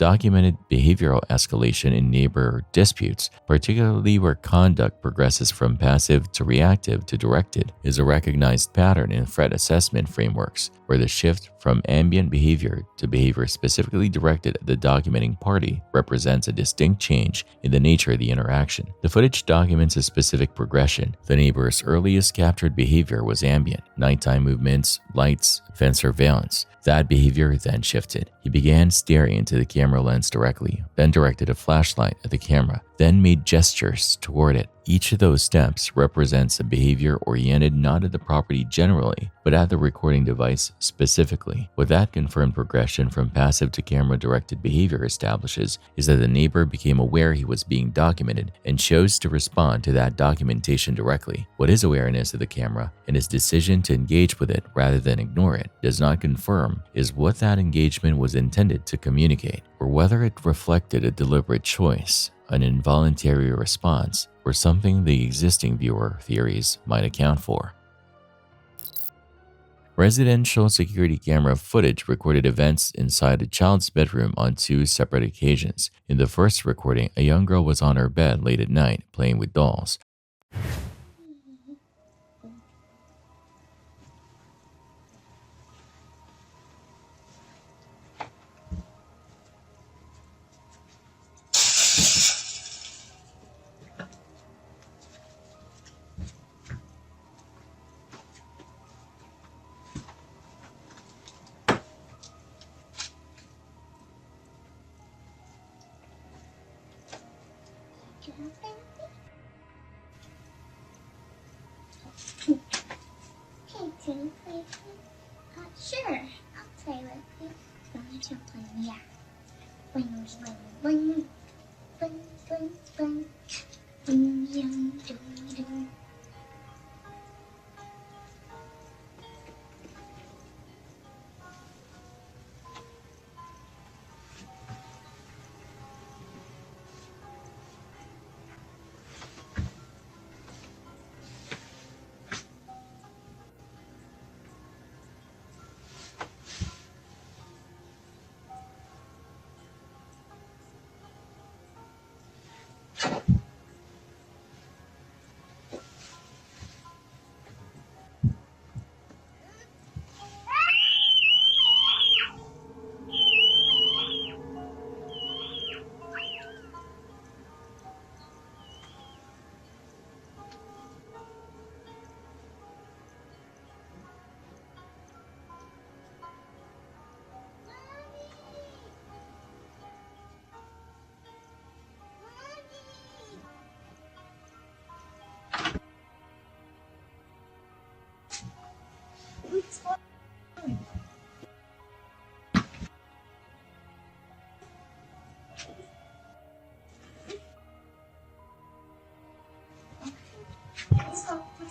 documented behavioral escalation in neighbor disputes, particularly where conduct progresses from passive to reactive to directed, is a recognized pattern in threat assessment frameworks, where the shift from ambient behavior to behavior specifically directed at the documenting party represents a distinct change in the nature of the interaction. The footage documents a specific progression. The neighbor's earliest captured behavior was ambient, nighttime movements, lights, fence surveillance. That behavior then shifted. He began staring into the camera lens directly, then directed a flashlight at the camera, then made gestures toward it. Each of those steps represents a behavior oriented not at the property generally, but at the recording device specifically. What that confirmed progression from passive to camera-directed behavior establishes is that the neighbor became aware he was being documented and chose to respond to that documentation directly. What his awareness of the camera and his decision to engage with it rather than ignore it does not confirm is what that engagement was intended to communicate, or whether it reflected a deliberate choice, an involuntary response, or something the existing viewer theories might account for. Residential security camera footage recorded events inside a child's bedroom on 2 separate occasions. In the first recording, a young girl was on her bed late at night playing with dolls. Sure, I'll play with you. Want to play? Yeah. Bling, bling, bling. Bling, bling, bling. Bling, bling, bling, bling. Let's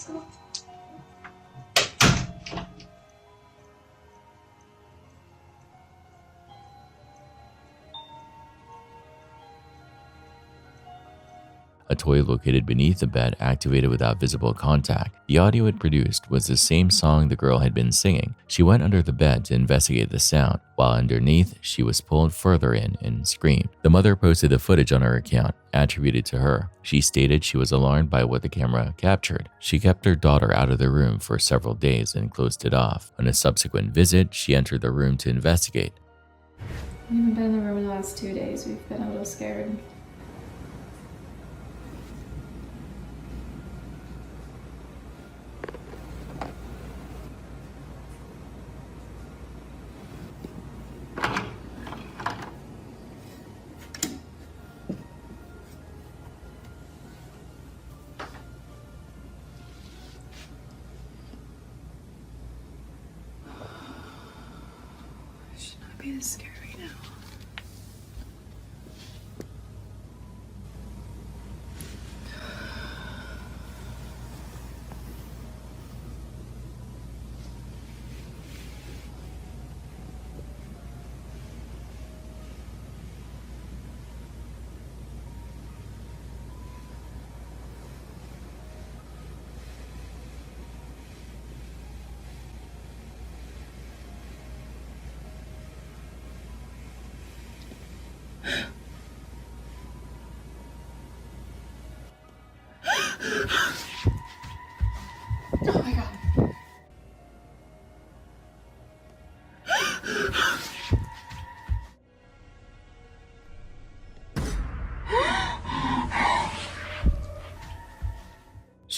go. A toy located beneath the bed activated without visible contact. The audio it produced was the same song the girl had been singing. She went under the bed to investigate the sound, while underneath, she was pulled further in and screamed. The mother posted the footage on her account, attributed to her. She stated she was alarmed by what the camera captured. She kept her daughter out of the room for several days and closed it off. On a subsequent visit, she entered the room to investigate. We haven't been in the room in the last 2 days. We've been a little scared. Be this scared right now.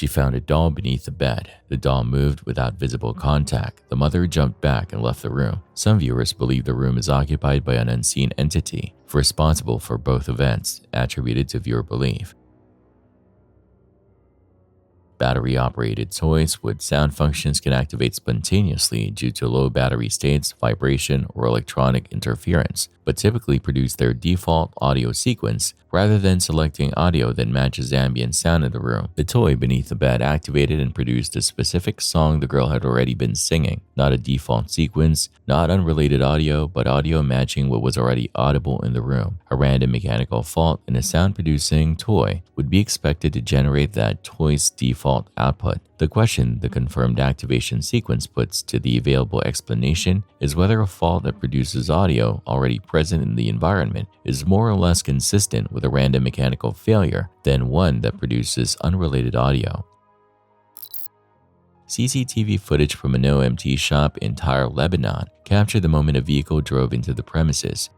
She found a doll beneath the bed. The doll moved without visible contact. The mother jumped back and left the room. Some viewers believe the room is occupied by an unseen entity, responsible for both events, attributed to viewer belief. Battery-operated toys with sound functions can activate spontaneously due to low battery states, vibration, or electronic interference, but typically produce their default audio sequence rather than selecting audio that matches ambient sound in the room. The toy beneath the bed activated and produced a specific song the girl had already been singing, not a default sequence, not unrelated audio, but audio matching what was already audible in the room. A random mechanical fault in a sound-producing toy would be expected to generate that toy's default output. The question the confirmed activation sequence puts to the available explanation is whether a fault that produces audio already present in the environment is more or less consistent with a random mechanical failure than one that produces unrelated audio. CCTV footage from an OMT shop in Tyre, Lebanon, captured the moment a vehicle drove into the premises.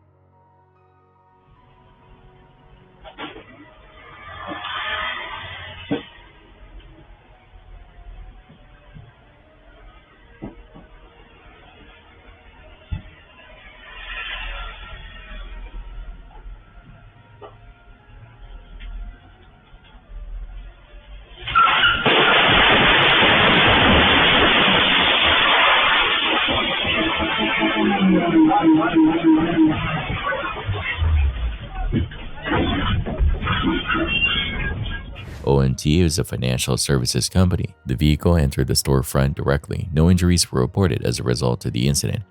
OMT is a financial services company. The vehicle entered the storefront directly. No injuries were reported as a result of the incident.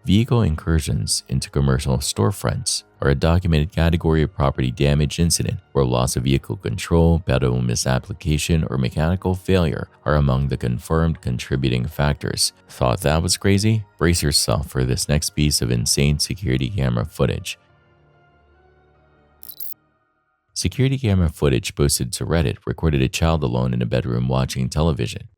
Vehicle incursions into commercial storefronts are a documented category of property damage incident where loss of vehicle control, pedal misapplication, or mechanical failure are among the confirmed contributing factors. Thought that was crazy? Brace yourself for this next piece of insane security camera footage. Security camera footage posted to Reddit recorded a child alone in a bedroom watching television.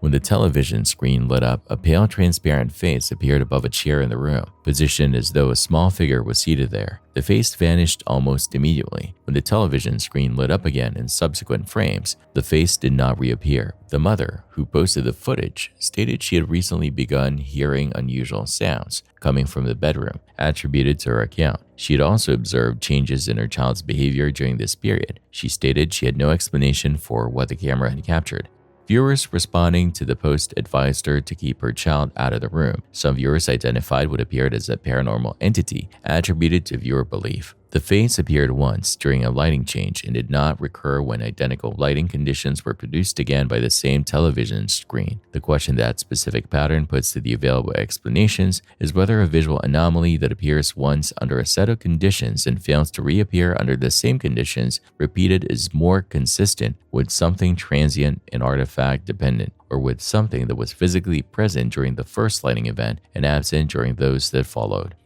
When the television screen lit up, a pale transparent face appeared above a chair in the room, positioned as though a small figure was seated there. The face vanished almost immediately. When the television screen lit up again in subsequent frames, the face did not reappear. The mother, who posted the footage, stated she had recently begun hearing unusual sounds coming from the bedroom, attributed to her account. She had also observed changes in her child's behavior during this period. She stated she had no explanation for what the camera had captured. Viewers responding to the post advised her to keep her child out of the room. Some viewers identified what appeared as a paranormal entity attributed to viewer belief. The face appeared once during a lighting change and did not recur when identical lighting conditions were produced again by the same television screen. The question that specific pattern puts to the available explanations is whether a visual anomaly that appears once under a set of conditions and fails to reappear under the same conditions repeated is more consistent with something transient and artifact dependent, or with something that was physically present during the first lighting event and absent during those that followed.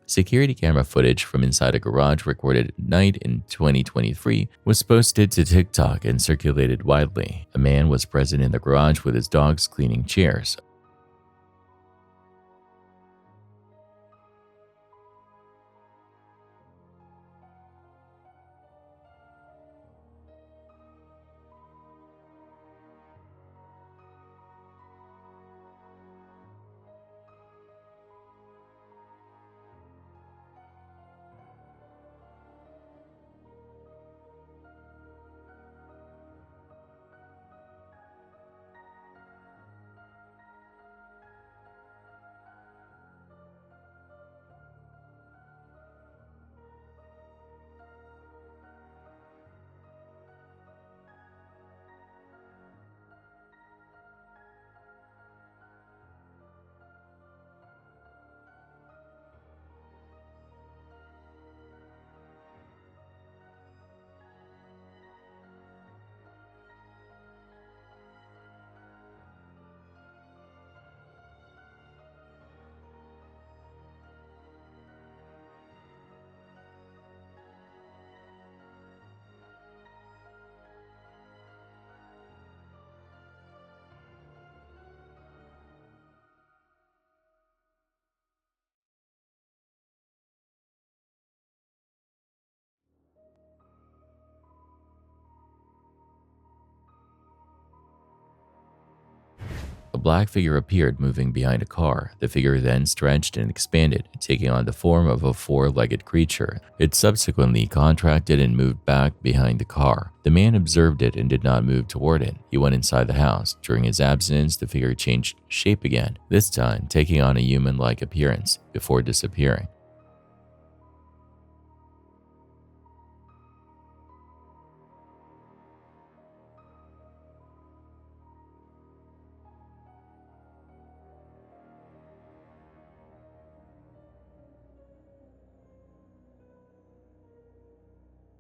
Security camera footage from inside a garage recorded at night in 2023 was posted to TikTok and circulated widely. A man was present in the garage with his dogs cleaning chairs. black figure appeared moving behind a car. The figure then stretched and expanded, taking on the form of a four-legged creature. It subsequently contracted and moved back behind the car. The man observed it and did not move toward it. He went inside the house. During his absence, the figure changed shape again, this time taking on a human-like appearance before disappearing.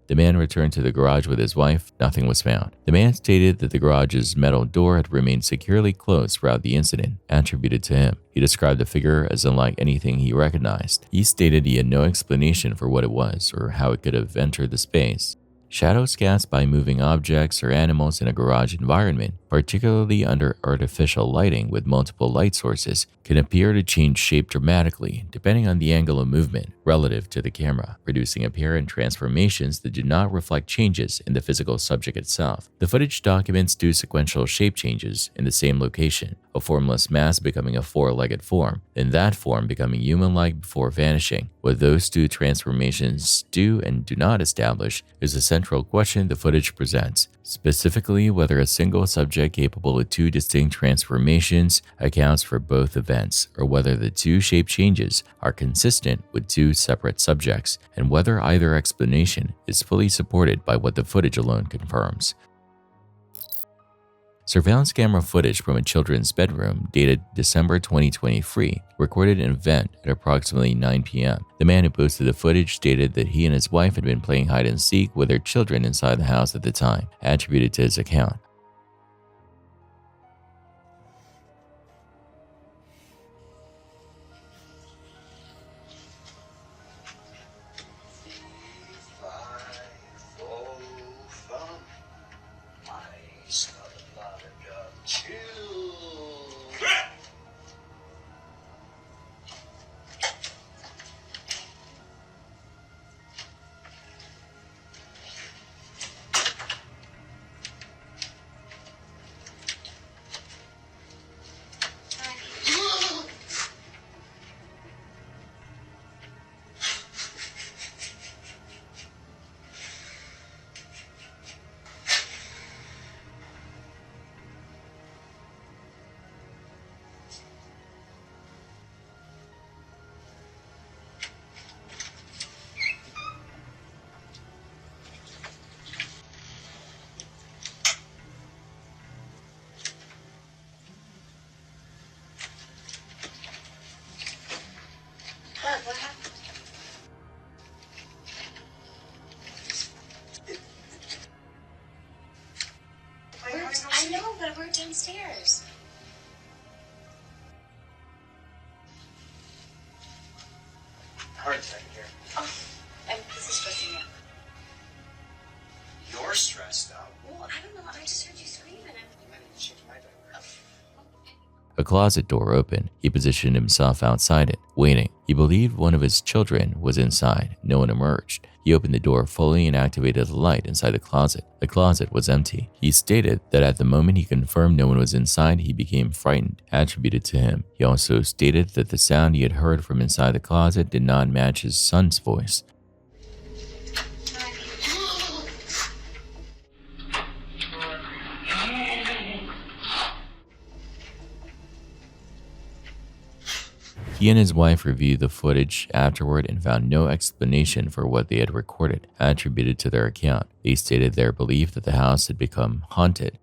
The man returned to the garage with his wife. Nothing was found. The man stated that the garage's metal door had remained securely closed throughout the incident, attributed to him. He described the figure as unlike anything he recognized. He stated he had no explanation for what it was or how it could have entered the space. Shadows cast by moving objects or animals in a garage environment, particularly under artificial lighting with multiple light sources, can appear to change shape dramatically depending on the angle of movement relative to the camera, producing apparent transformations that do not reflect changes in the physical subject itself. The footage documents two sequential shape changes in the same location, a formless mass becoming a four-legged form, and that form becoming human-like before vanishing. What those two transformations do and do not establish is a central question the footage presents, specifically whether a single subject capable of two distinct transformations accounts for both events, or whether the two shape changes are consistent with two separate subjects, and whether either explanation is fully supported by what the footage alone confirms. Surveillance camera footage from a children's bedroom dated December 2023 recorded an event at approximately 9 p.m. The man who posted the footage stated that he and his wife had been playing hide and seek with their children inside the house at the time, attributed to his account. I know, but we're downstairs. Hard second here. Oh, this is stressing me out. You're stressed out. Well, I don't know. I just heard you screaming. You might need to change my diaper. A closet door opened. He positioned himself outside it, waiting. He believed one of his children was inside. No one emerged. He opened the door fully and activated the light inside the closet. The closet was empty. He stated that at the moment he confirmed no one was inside, he became frightened, attributed to him. He also stated that the sound he had heard from inside the closet did not match his son's voice. He and his wife reviewed the footage afterward and found no explanation for what they had recorded, attributed to their account. They stated their belief that the house had become haunted.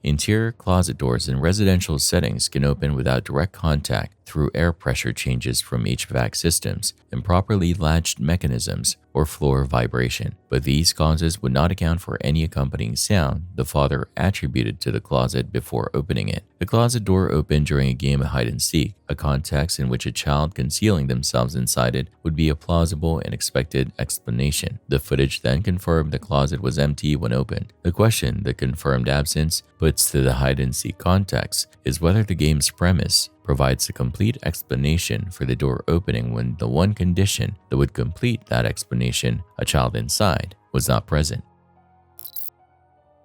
Interior closet doors in residential settings can open without direct contact through air pressure changes from HVAC systems, improperly latched mechanisms, or floor vibration, but these causes would not account for any accompanying sound the father attributed to the closet before opening it. The closet door opened during a game of hide and seek, a context in which a child concealing themselves inside it would be a plausible and expected explanation. The footage then confirmed the closet was empty when opened. The question the confirmed absence puts to the hide and seek context is whether the game's premise provides a complete explanation for the door opening when the one condition that would complete that explanation, a child inside, was not present.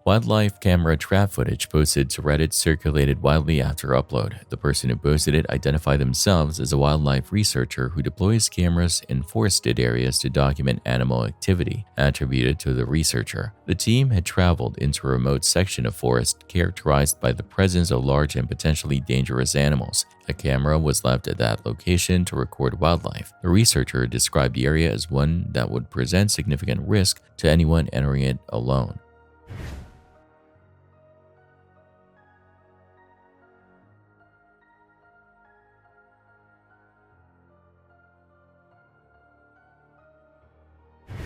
Wildlife camera trap footage posted to Reddit circulated widely after upload. The person who posted it identified themselves as a wildlife researcher who deploys cameras in forested areas to document animal activity, attributed to the researcher. The team had traveled into a remote section of forest characterized by the presence of large and potentially dangerous animals. A camera was left at that location to record wildlife. The researcher described the area as one that would present significant risk to anyone entering it alone.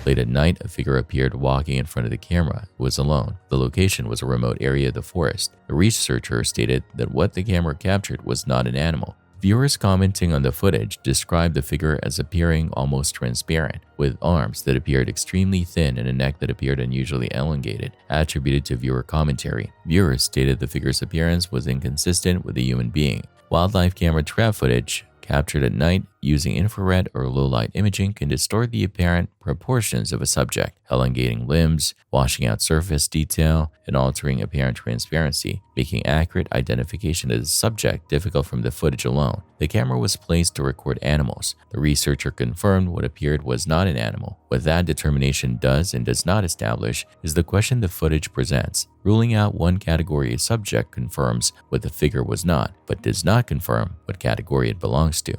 Late at night, a figure appeared walking in front of the camera. It was alone. The location was a remote area of the forest. The researcher stated that what the camera captured was not an animal. Viewers commenting on the footage described the figure as appearing almost transparent, with arms that appeared extremely thin and a neck that appeared unusually elongated, attributed to viewer commentary. Viewers stated the figure's appearance was inconsistent with a human being. Wildlife camera trap footage captured at night using infrared or low-light imaging can distort the apparent proportions of a subject, elongating limbs, washing out surface detail, and altering apparent transparency, making accurate identification of the subject difficult from the footage alone. The camera was placed to record animals. The researcher confirmed what appeared was not an animal. What that determination does and does not establish is the question the footage presents. Ruling out one category of subject confirms what the figure was not, but does not confirm what category it belongs to.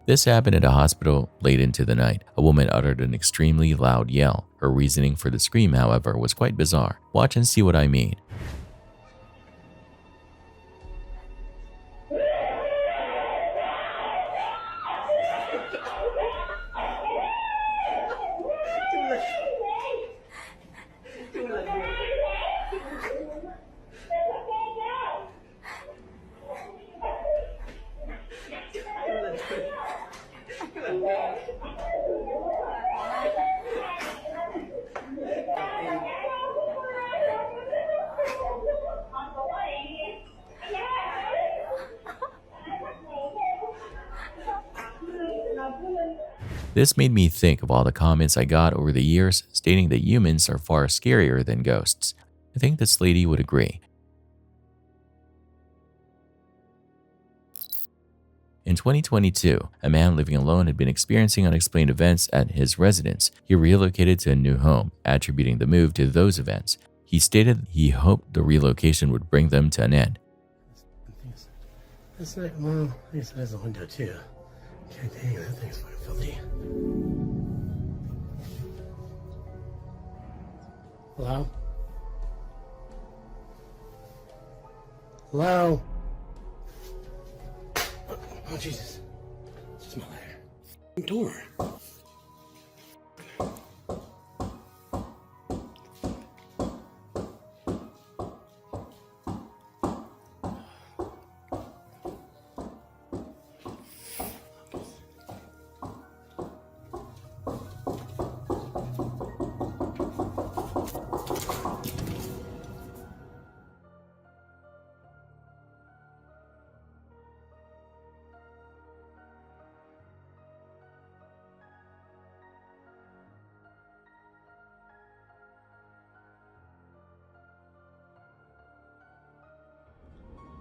This happened at a hospital late into the night. A woman uttered an extremely loud yell. Her reasoning for the scream, however, was quite bizarre. Watch and see what I mean. This made me think of all the comments I got over the years stating that humans are far scarier than ghosts. I think this lady would agree. In 2022, a man living alone had been experiencing unexplained events at his residence. He relocated to a new home, attributing the move to those events. He stated he hoped the relocation would bring them to an end. It's like, well, I guess it has a window too. God dang, that thing's fucking filthy. Hello? Hello? Oh, Jesus. Smell there. Door.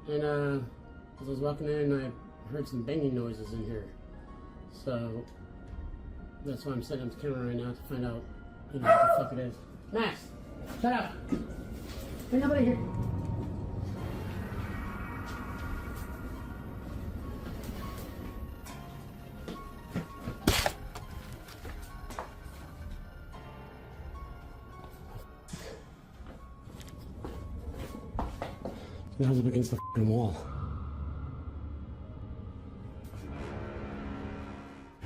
And as I was walking in, I heard some banging noises in here. So that's why I'm setting up the camera right now to find out, what the fuck it is. Max, shut up! There's nobody here. Now I'm up against the fucking wall.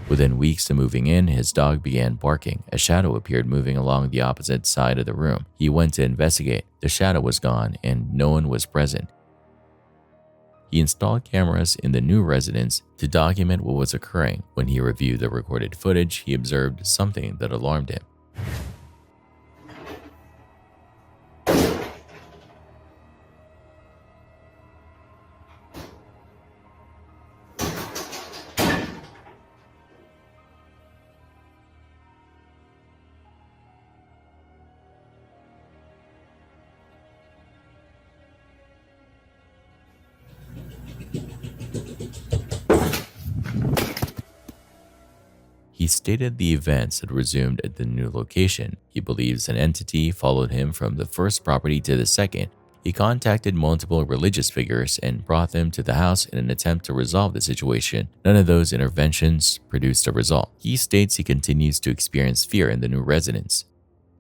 Within weeks of moving in, his dog began barking. A shadow appeared moving along the opposite side of the room. He went to investigate. The shadow was gone and no one was present. He installed cameras in the new residence to document what was occurring. When he reviewed the recorded footage, he observed something that alarmed him. He stated the events had resumed at the new location. He believes an entity followed him from the first property to the second. He contacted multiple religious figures and brought them to the house in an attempt to resolve the situation. None of those interventions produced a result. He states he continues to experience fear in the new residence.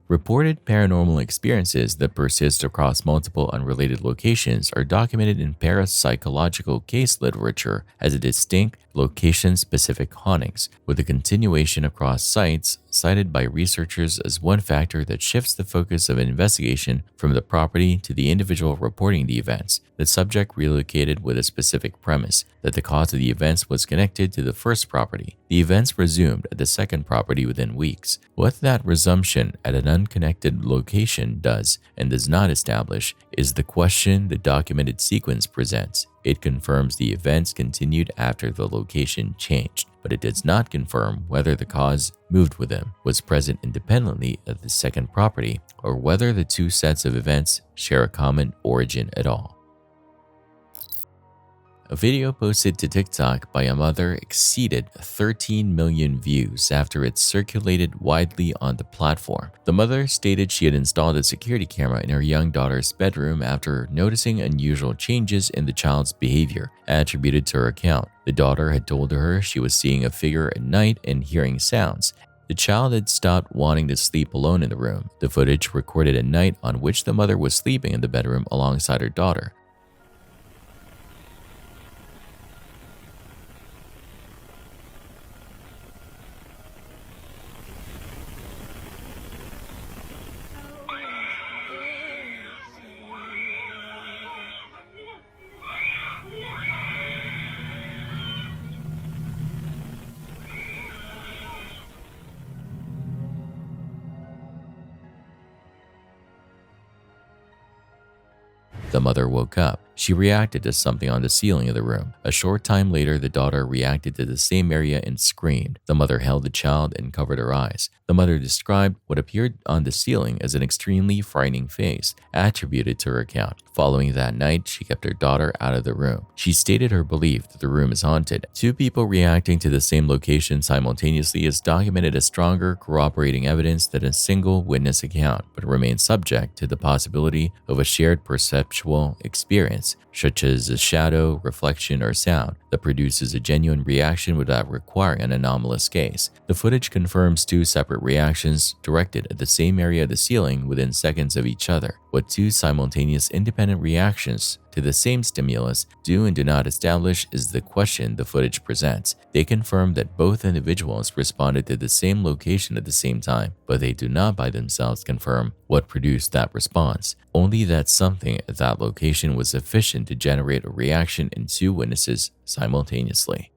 Reported paranormal experiences that persist across multiple unrelated locations are documented in parapsychological case literature as a distinct location-specific hauntings, with a continuation across sites cited by researchers as one factor that shifts the focus of an investigation from the property to the individual reporting the events. The subject relocated with a specific premise that the cause of the events was connected to the first property. The events resumed at the second property within weeks. What that resumption at an unconnected location does and does not establish is the question the documented sequence presents. It confirms the events continued after the location changed, but it does not confirm whether the cause moved with them was present independently of the second property or whether the two sets of events share a common origin at all. A video posted to TikTok by a mother exceeded 13 million views after it circulated widely on the platform. The mother stated she had installed a security camera in her young daughter's bedroom after noticing unusual changes in the child's behavior, attributed to her account. The daughter had told her she was seeing a figure at night and hearing sounds. The child had stopped wanting to sleep alone in the room. The footage recorded a night on which the mother was sleeping in the bedroom alongside her daughter. The mother woke up. She reacted to something on the ceiling of the room. A short time later, the daughter reacted to the same area and screamed. The mother held the child and covered her eyes. The mother described what appeared on the ceiling as an extremely frightening face, attributed to her account. Following that night, she kept her daughter out of the room. She stated her belief that the room is haunted. Two people reacting to the same location simultaneously is documented as stronger corroborating evidence than a single witness account, but remains subject to the possibility of a shared perceptual experience, such as a shadow, reflection, or sound that produces a genuine reaction without requiring an anomalous case. The footage confirms two separate reactions directed at the same area of the ceiling within seconds of each other. What two simultaneous independent reactions to the same stimulus do and do not establish is the question the footage presents. They confirm that both individuals responded to the same location at the same time, but they do not by themselves confirm what produced that response. Only that something at that location was sufficient to generate a reaction in two witnesses simultaneously.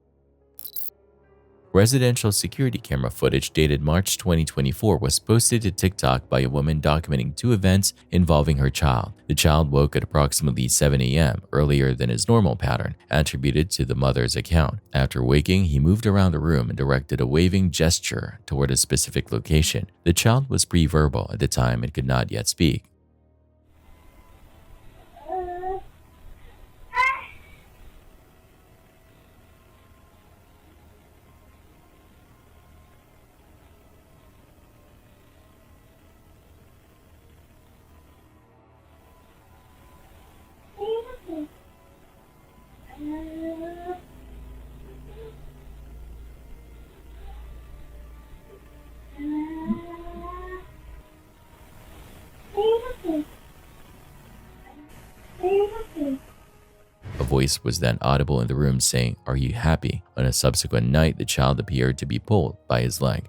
Residential security camera footage dated March 2024 was posted to TikTok by a woman documenting two events involving her child. The child woke at approximately 7 a.m., earlier than his normal pattern, attributed to the mother's account. After waking, he moved around the room and directed a waving gesture toward a specific location. The child was pre-verbal at the time and could not yet speak. A voice was then audible in the room saying, "Are you happy?" On a subsequent night, the child appeared to be pulled by his leg.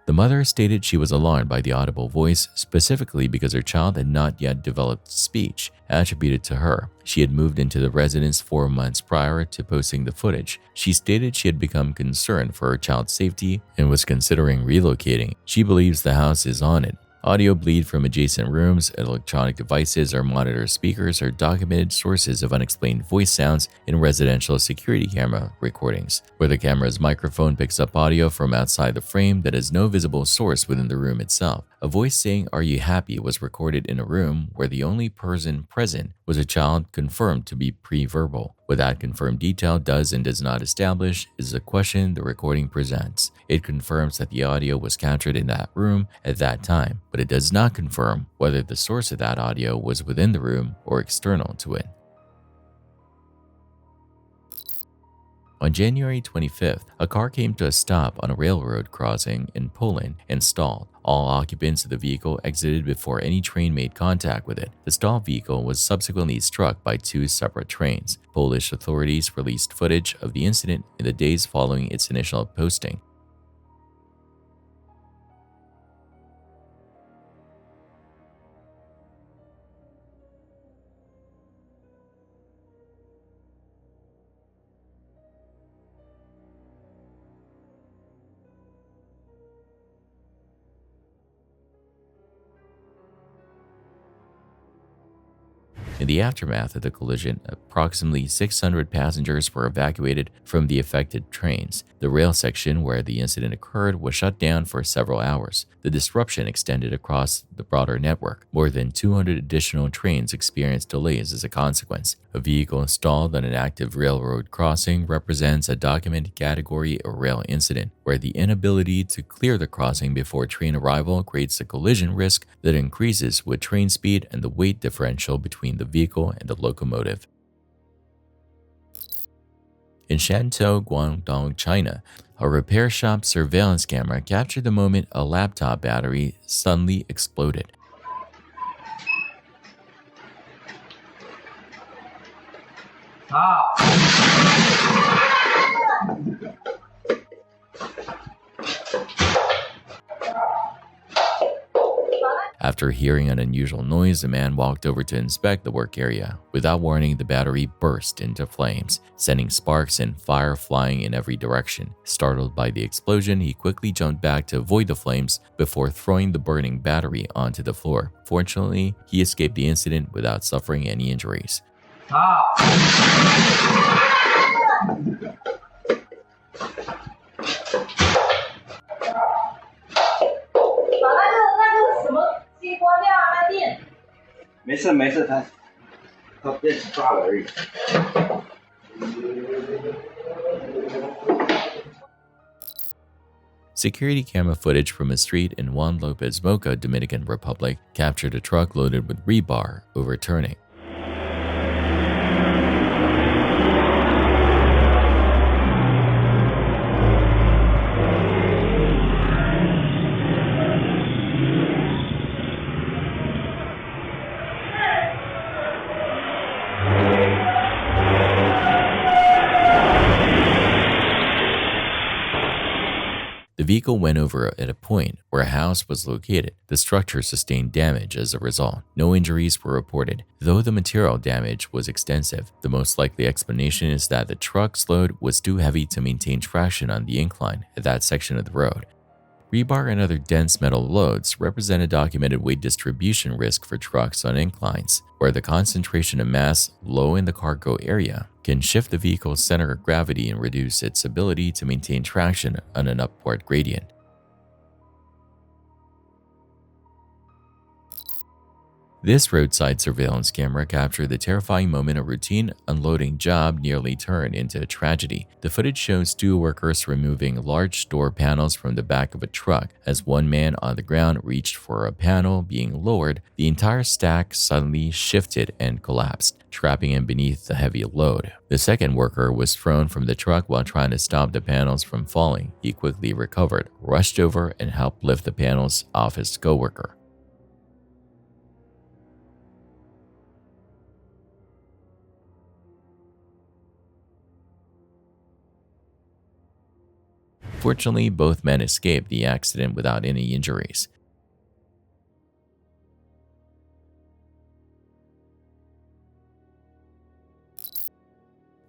The mother stated she was alarmed by the audible voice, specifically because her child had not yet developed speech, attributed to her. She had moved into the residence 4 months prior to posting the footage. She stated she had become concerned for her child's safety and was considering relocating. She believes the house is haunted. Audio bleed from adjacent rooms, electronic devices, or monitor speakers are documented sources of unexplained voice sounds in residential security camera recordings, where the camera's microphone picks up audio from outside the frame that has no visible source within the room itself. A voice saying, "Are you happy?" was recorded in a room where the only person present was a child confirmed to be pre-verbal. What that confirmed detail does and does not establish is the question the recording presents. It confirms that the audio was captured in that room at that time, but it does not confirm whether the source of that audio was within the room or external to it. On January 25th, a car came to a stop on a railroad crossing in Poland and stalled. All occupants of the vehicle exited before any train made contact with it. The stalled vehicle was subsequently struck by 2 separate trains. Polish authorities released footage of the incident in the days following its initial posting. In the aftermath of the collision, approximately 600 passengers were evacuated from the affected trains. The rail section where the incident occurred was shut down for several hours. The disruption extended across the broader network. More than 200 additional trains experienced delays as a consequence. A vehicle installed on an active railroad crossing represents a documented category of rail incident, where the inability to clear the crossing before train arrival creates a collision risk that increases with train speed and the weight differential between the vehicle and the locomotive. In Shantou, Guangdong, China, a repair shop surveillance camera captured the moment a laptop battery suddenly exploded. After hearing an unusual noise, the man walked over to inspect the work area. Without warning, the battery burst into flames, sending sparks and fire flying in every direction. Startled by the explosion, he quickly jumped back to avoid the flames before throwing the burning battery onto the floor. Fortunately, he escaped the incident without suffering any injuries. Security camera footage from a street in Juan Lopez Mocha, Dominican Republic, captured a truck loaded with rebar overturning. The vehicle went over at a point where a house was located. The structure sustained damage as a result. No injuries were reported, though the material damage was extensive. The most likely explanation is that the truck's load was too heavy to maintain traction on the incline at that section of the road. Rebar and other dense metal loads represent a documented weight distribution risk for trucks on inclines, where the concentration of mass low in the cargo area can shift the vehicle's center of gravity and reduce its ability to maintain traction on an upward gradient. This roadside surveillance camera captured the terrifying moment a routine unloading job nearly turned into a tragedy. The footage shows 2 workers removing large door panels from the back of a truck. As one man on the ground reached for a panel being lowered, the entire stack suddenly shifted and collapsed, trapping him beneath the heavy load. The second worker was thrown from the truck while trying to stop the panels from falling. He quickly recovered, rushed over, and helped lift the panels off his coworker. Unfortunately, both men escaped the accident without any injuries.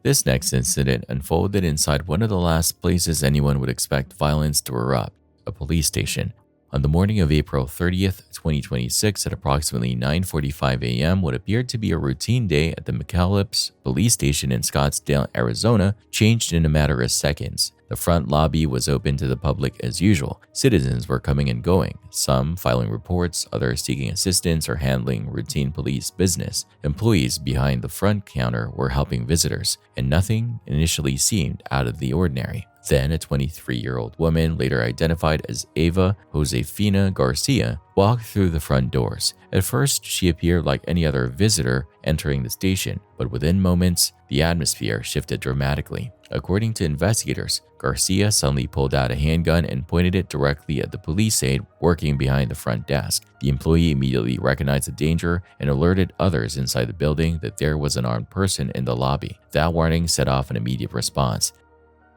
This next incident unfolded inside one of the last places anyone would expect violence to erupt, a police station. On the morning of April 30th, 2026 at approximately 9:45 a.m., what appeared to be a routine day at the McAllips police station in Scottsdale, Arizona, changed in a matter of seconds. The front lobby was open to the public as usual. Citizens were coming and going, some filing reports, others seeking assistance or handling routine police business. Employees behind the front counter were helping visitors, and nothing initially seemed out of the ordinary. Then a 23-year-old woman, later identified as Eva Josefina Garcia, walked through the front doors. At first, she appeared like any other visitor entering the station, but within moments, the atmosphere shifted dramatically. According to investigators, Garcia suddenly pulled out a handgun and pointed it directly at the police aide working behind the front desk. The employee immediately recognized the danger and alerted others inside the building that there was an armed person in the lobby. That warning set off an immediate response.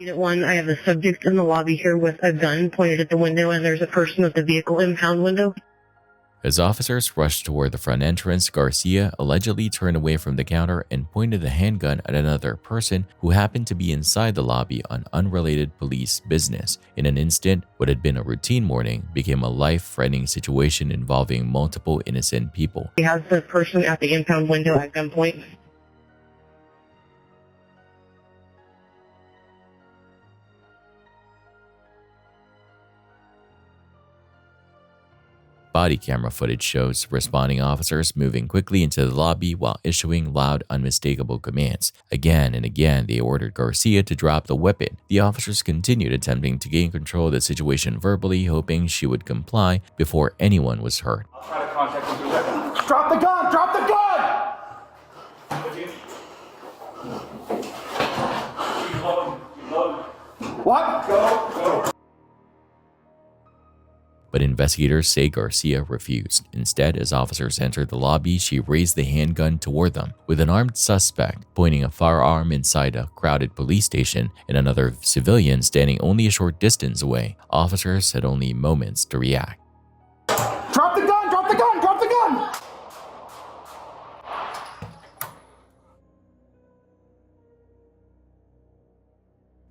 Unit 1, I have a subject in the lobby here with a gun pointed at the window, and there's a person with the vehicle impound window. As officers rushed toward the front entrance, Garcia allegedly turned away from the counter and pointed the handgun at another person who happened to be inside the lobby on unrelated police business. In an instant, what had been a routine morning became a life-threatening situation involving multiple innocent people. He has the person at the impound window at gunpoint. Body camera footage shows responding officers moving quickly into the lobby while issuing loud, unmistakable commands. Again and again, they ordered Garcia to drop the weapon. The officers continued attempting to gain control of the situation verbally, hoping she would comply before anyone was hurt. I'll try to contact him through that. Drop the gun! Drop the gun! What? Go. But investigators say Garcia refused. Instead, as officers entered the lobby, she raised the handgun toward them. With an armed suspect pointing a firearm inside a crowded police station and another civilian standing only a short distance away, officers had only moments to react. Drop the gun! Drop the gun! Drop the gun!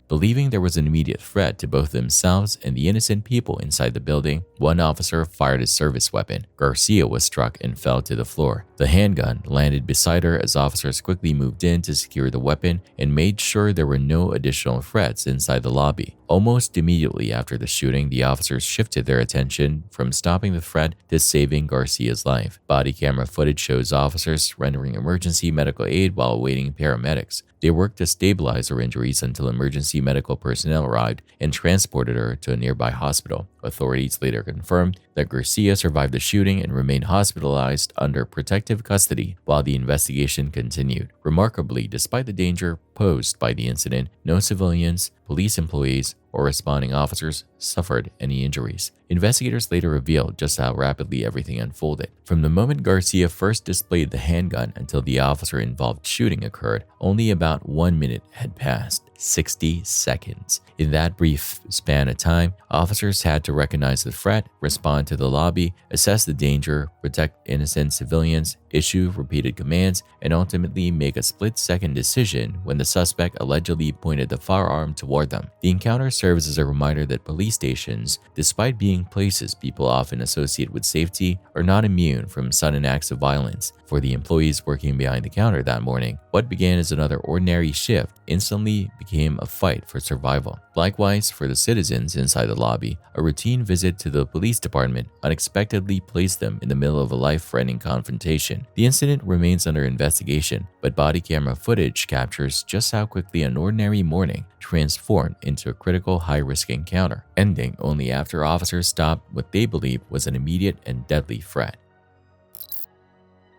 Believing there was an immediate threat to both themselves and the innocent people inside the building, one officer fired his service weapon. Garcia was struck and fell to the floor. The handgun landed beside her as officers quickly moved in to secure the weapon and made sure there were no additional threats inside the lobby. Almost immediately after the shooting, the officers shifted their attention from stopping the threat to saving Garcia's life. Body camera footage shows officers rendering emergency medical aid while awaiting paramedics. They worked to stabilize her injuries until emergency medical personnel arrived and transported her to a nearby hospital. Authorities later confirmed that Garcia survived the shooting and remained hospitalized under protective custody while the investigation continued. Remarkably, despite the danger posed by the incident, no civilians, police employees, or responding officers suffered any injuries. Investigators later revealed just how rapidly everything unfolded. From the moment Garcia first displayed the handgun until the officer-involved shooting occurred, only about 1 minute had passed. 60 seconds. In that brief span of time, officers had to recognize the threat, respond to the lobby, assess the danger, protect innocent civilians, issue repeated commands, and ultimately make a split-second decision when the suspect allegedly pointed the firearm toward them. The encounter serves as a reminder that police stations, despite being places people often associate with safety, are not immune from sudden acts of violence. For the employees working behind the counter that morning, what began as another ordinary shift instantly became a fight for survival. Likewise, for the citizens inside the lobby, a routine visit to the police department unexpectedly placed them in the middle of a life-threatening confrontation. The incident remains under investigation, but body camera footage captures just how quickly an ordinary morning transformed into a critical high-risk encounter, ending only after officers stopped what they believed was an immediate and deadly threat.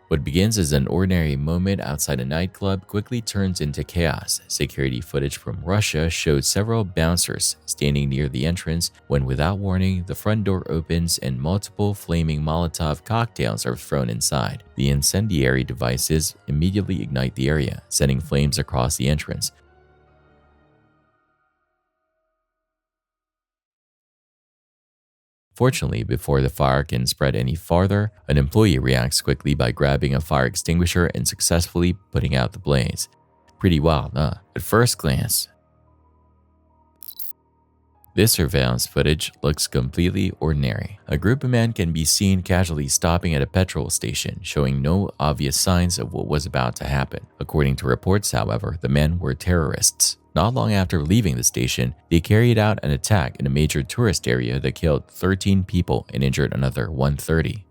What begins as an ordinary moment outside a nightclub quickly turns into chaos. Security footage from Russia shows several bouncers standing near the entrance when, without warning, the front door opens and multiple flaming Molotov cocktails are thrown inside. The incendiary devices immediately ignite the area, sending flames across the entrance. Fortunately, before the fire can spread any farther, an employee reacts quickly by grabbing a fire extinguisher and successfully putting out the blaze. Pretty wild, huh? At first glance, this surveillance footage looks completely ordinary. A group of men can be seen casually stopping at a petrol station, showing no obvious signs of what was about to happen. According to reports, however, the men were terrorists. Not long after leaving the station, they carried out an attack in a major tourist area that killed 13 people and injured another 130.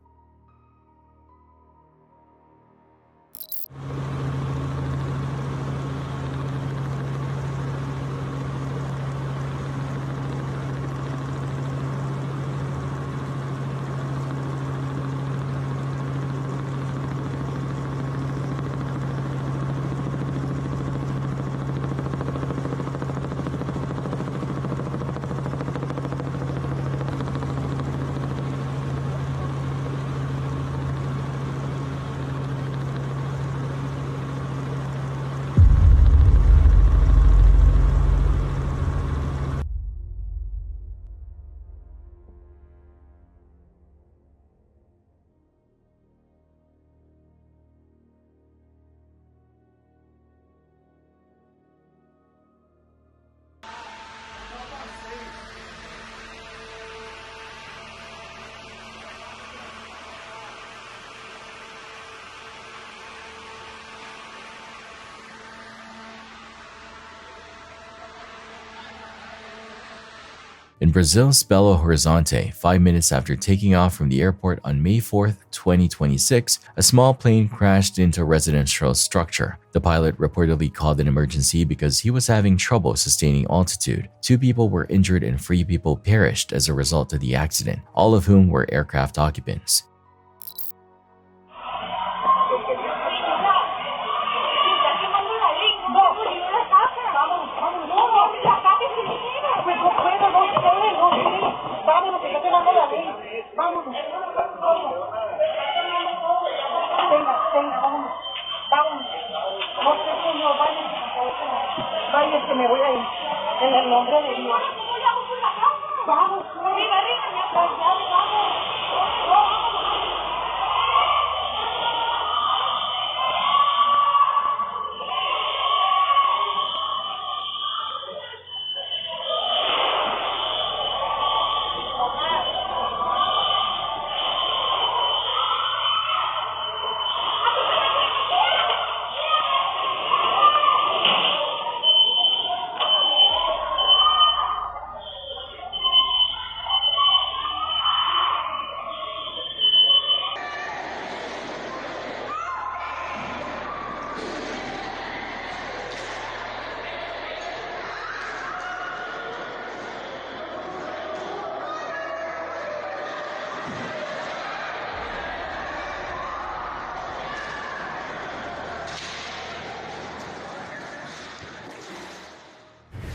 In Brazil's Belo Horizonte, 5 minutes after taking off from the airport on May 4, 2026, a small plane crashed into a residential structure. The pilot reportedly called an emergency because he was having trouble sustaining altitude. 2 people were injured and 3 people perished as a result of the accident, all of whom were aircraft occupants.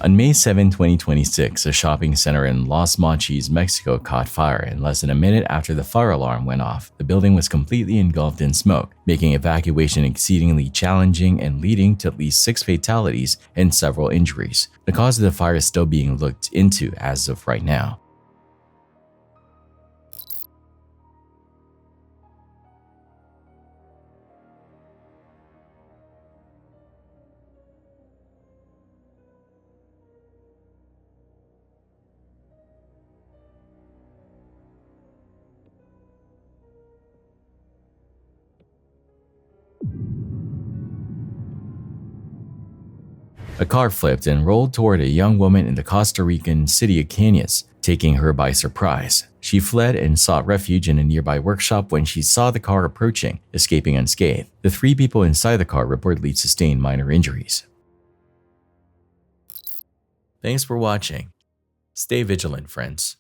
On May 7, 2026, a shopping center in Los Mochis, Mexico caught fire, and less than a minute after the fire alarm went off, the building was completely engulfed in smoke, making evacuation exceedingly challenging and leading to at least 6 fatalities and several injuries. The cause of the fire is still being looked into as of right now. A car flipped and rolled toward a young woman in the Costa Rican city of Cañas, taking her by surprise. She fled and sought refuge in a nearby workshop when she saw the car approaching, escaping unscathed. The 3 people inside the car reportedly sustained minor injuries. Thanks for watching. Stay vigilant, friends.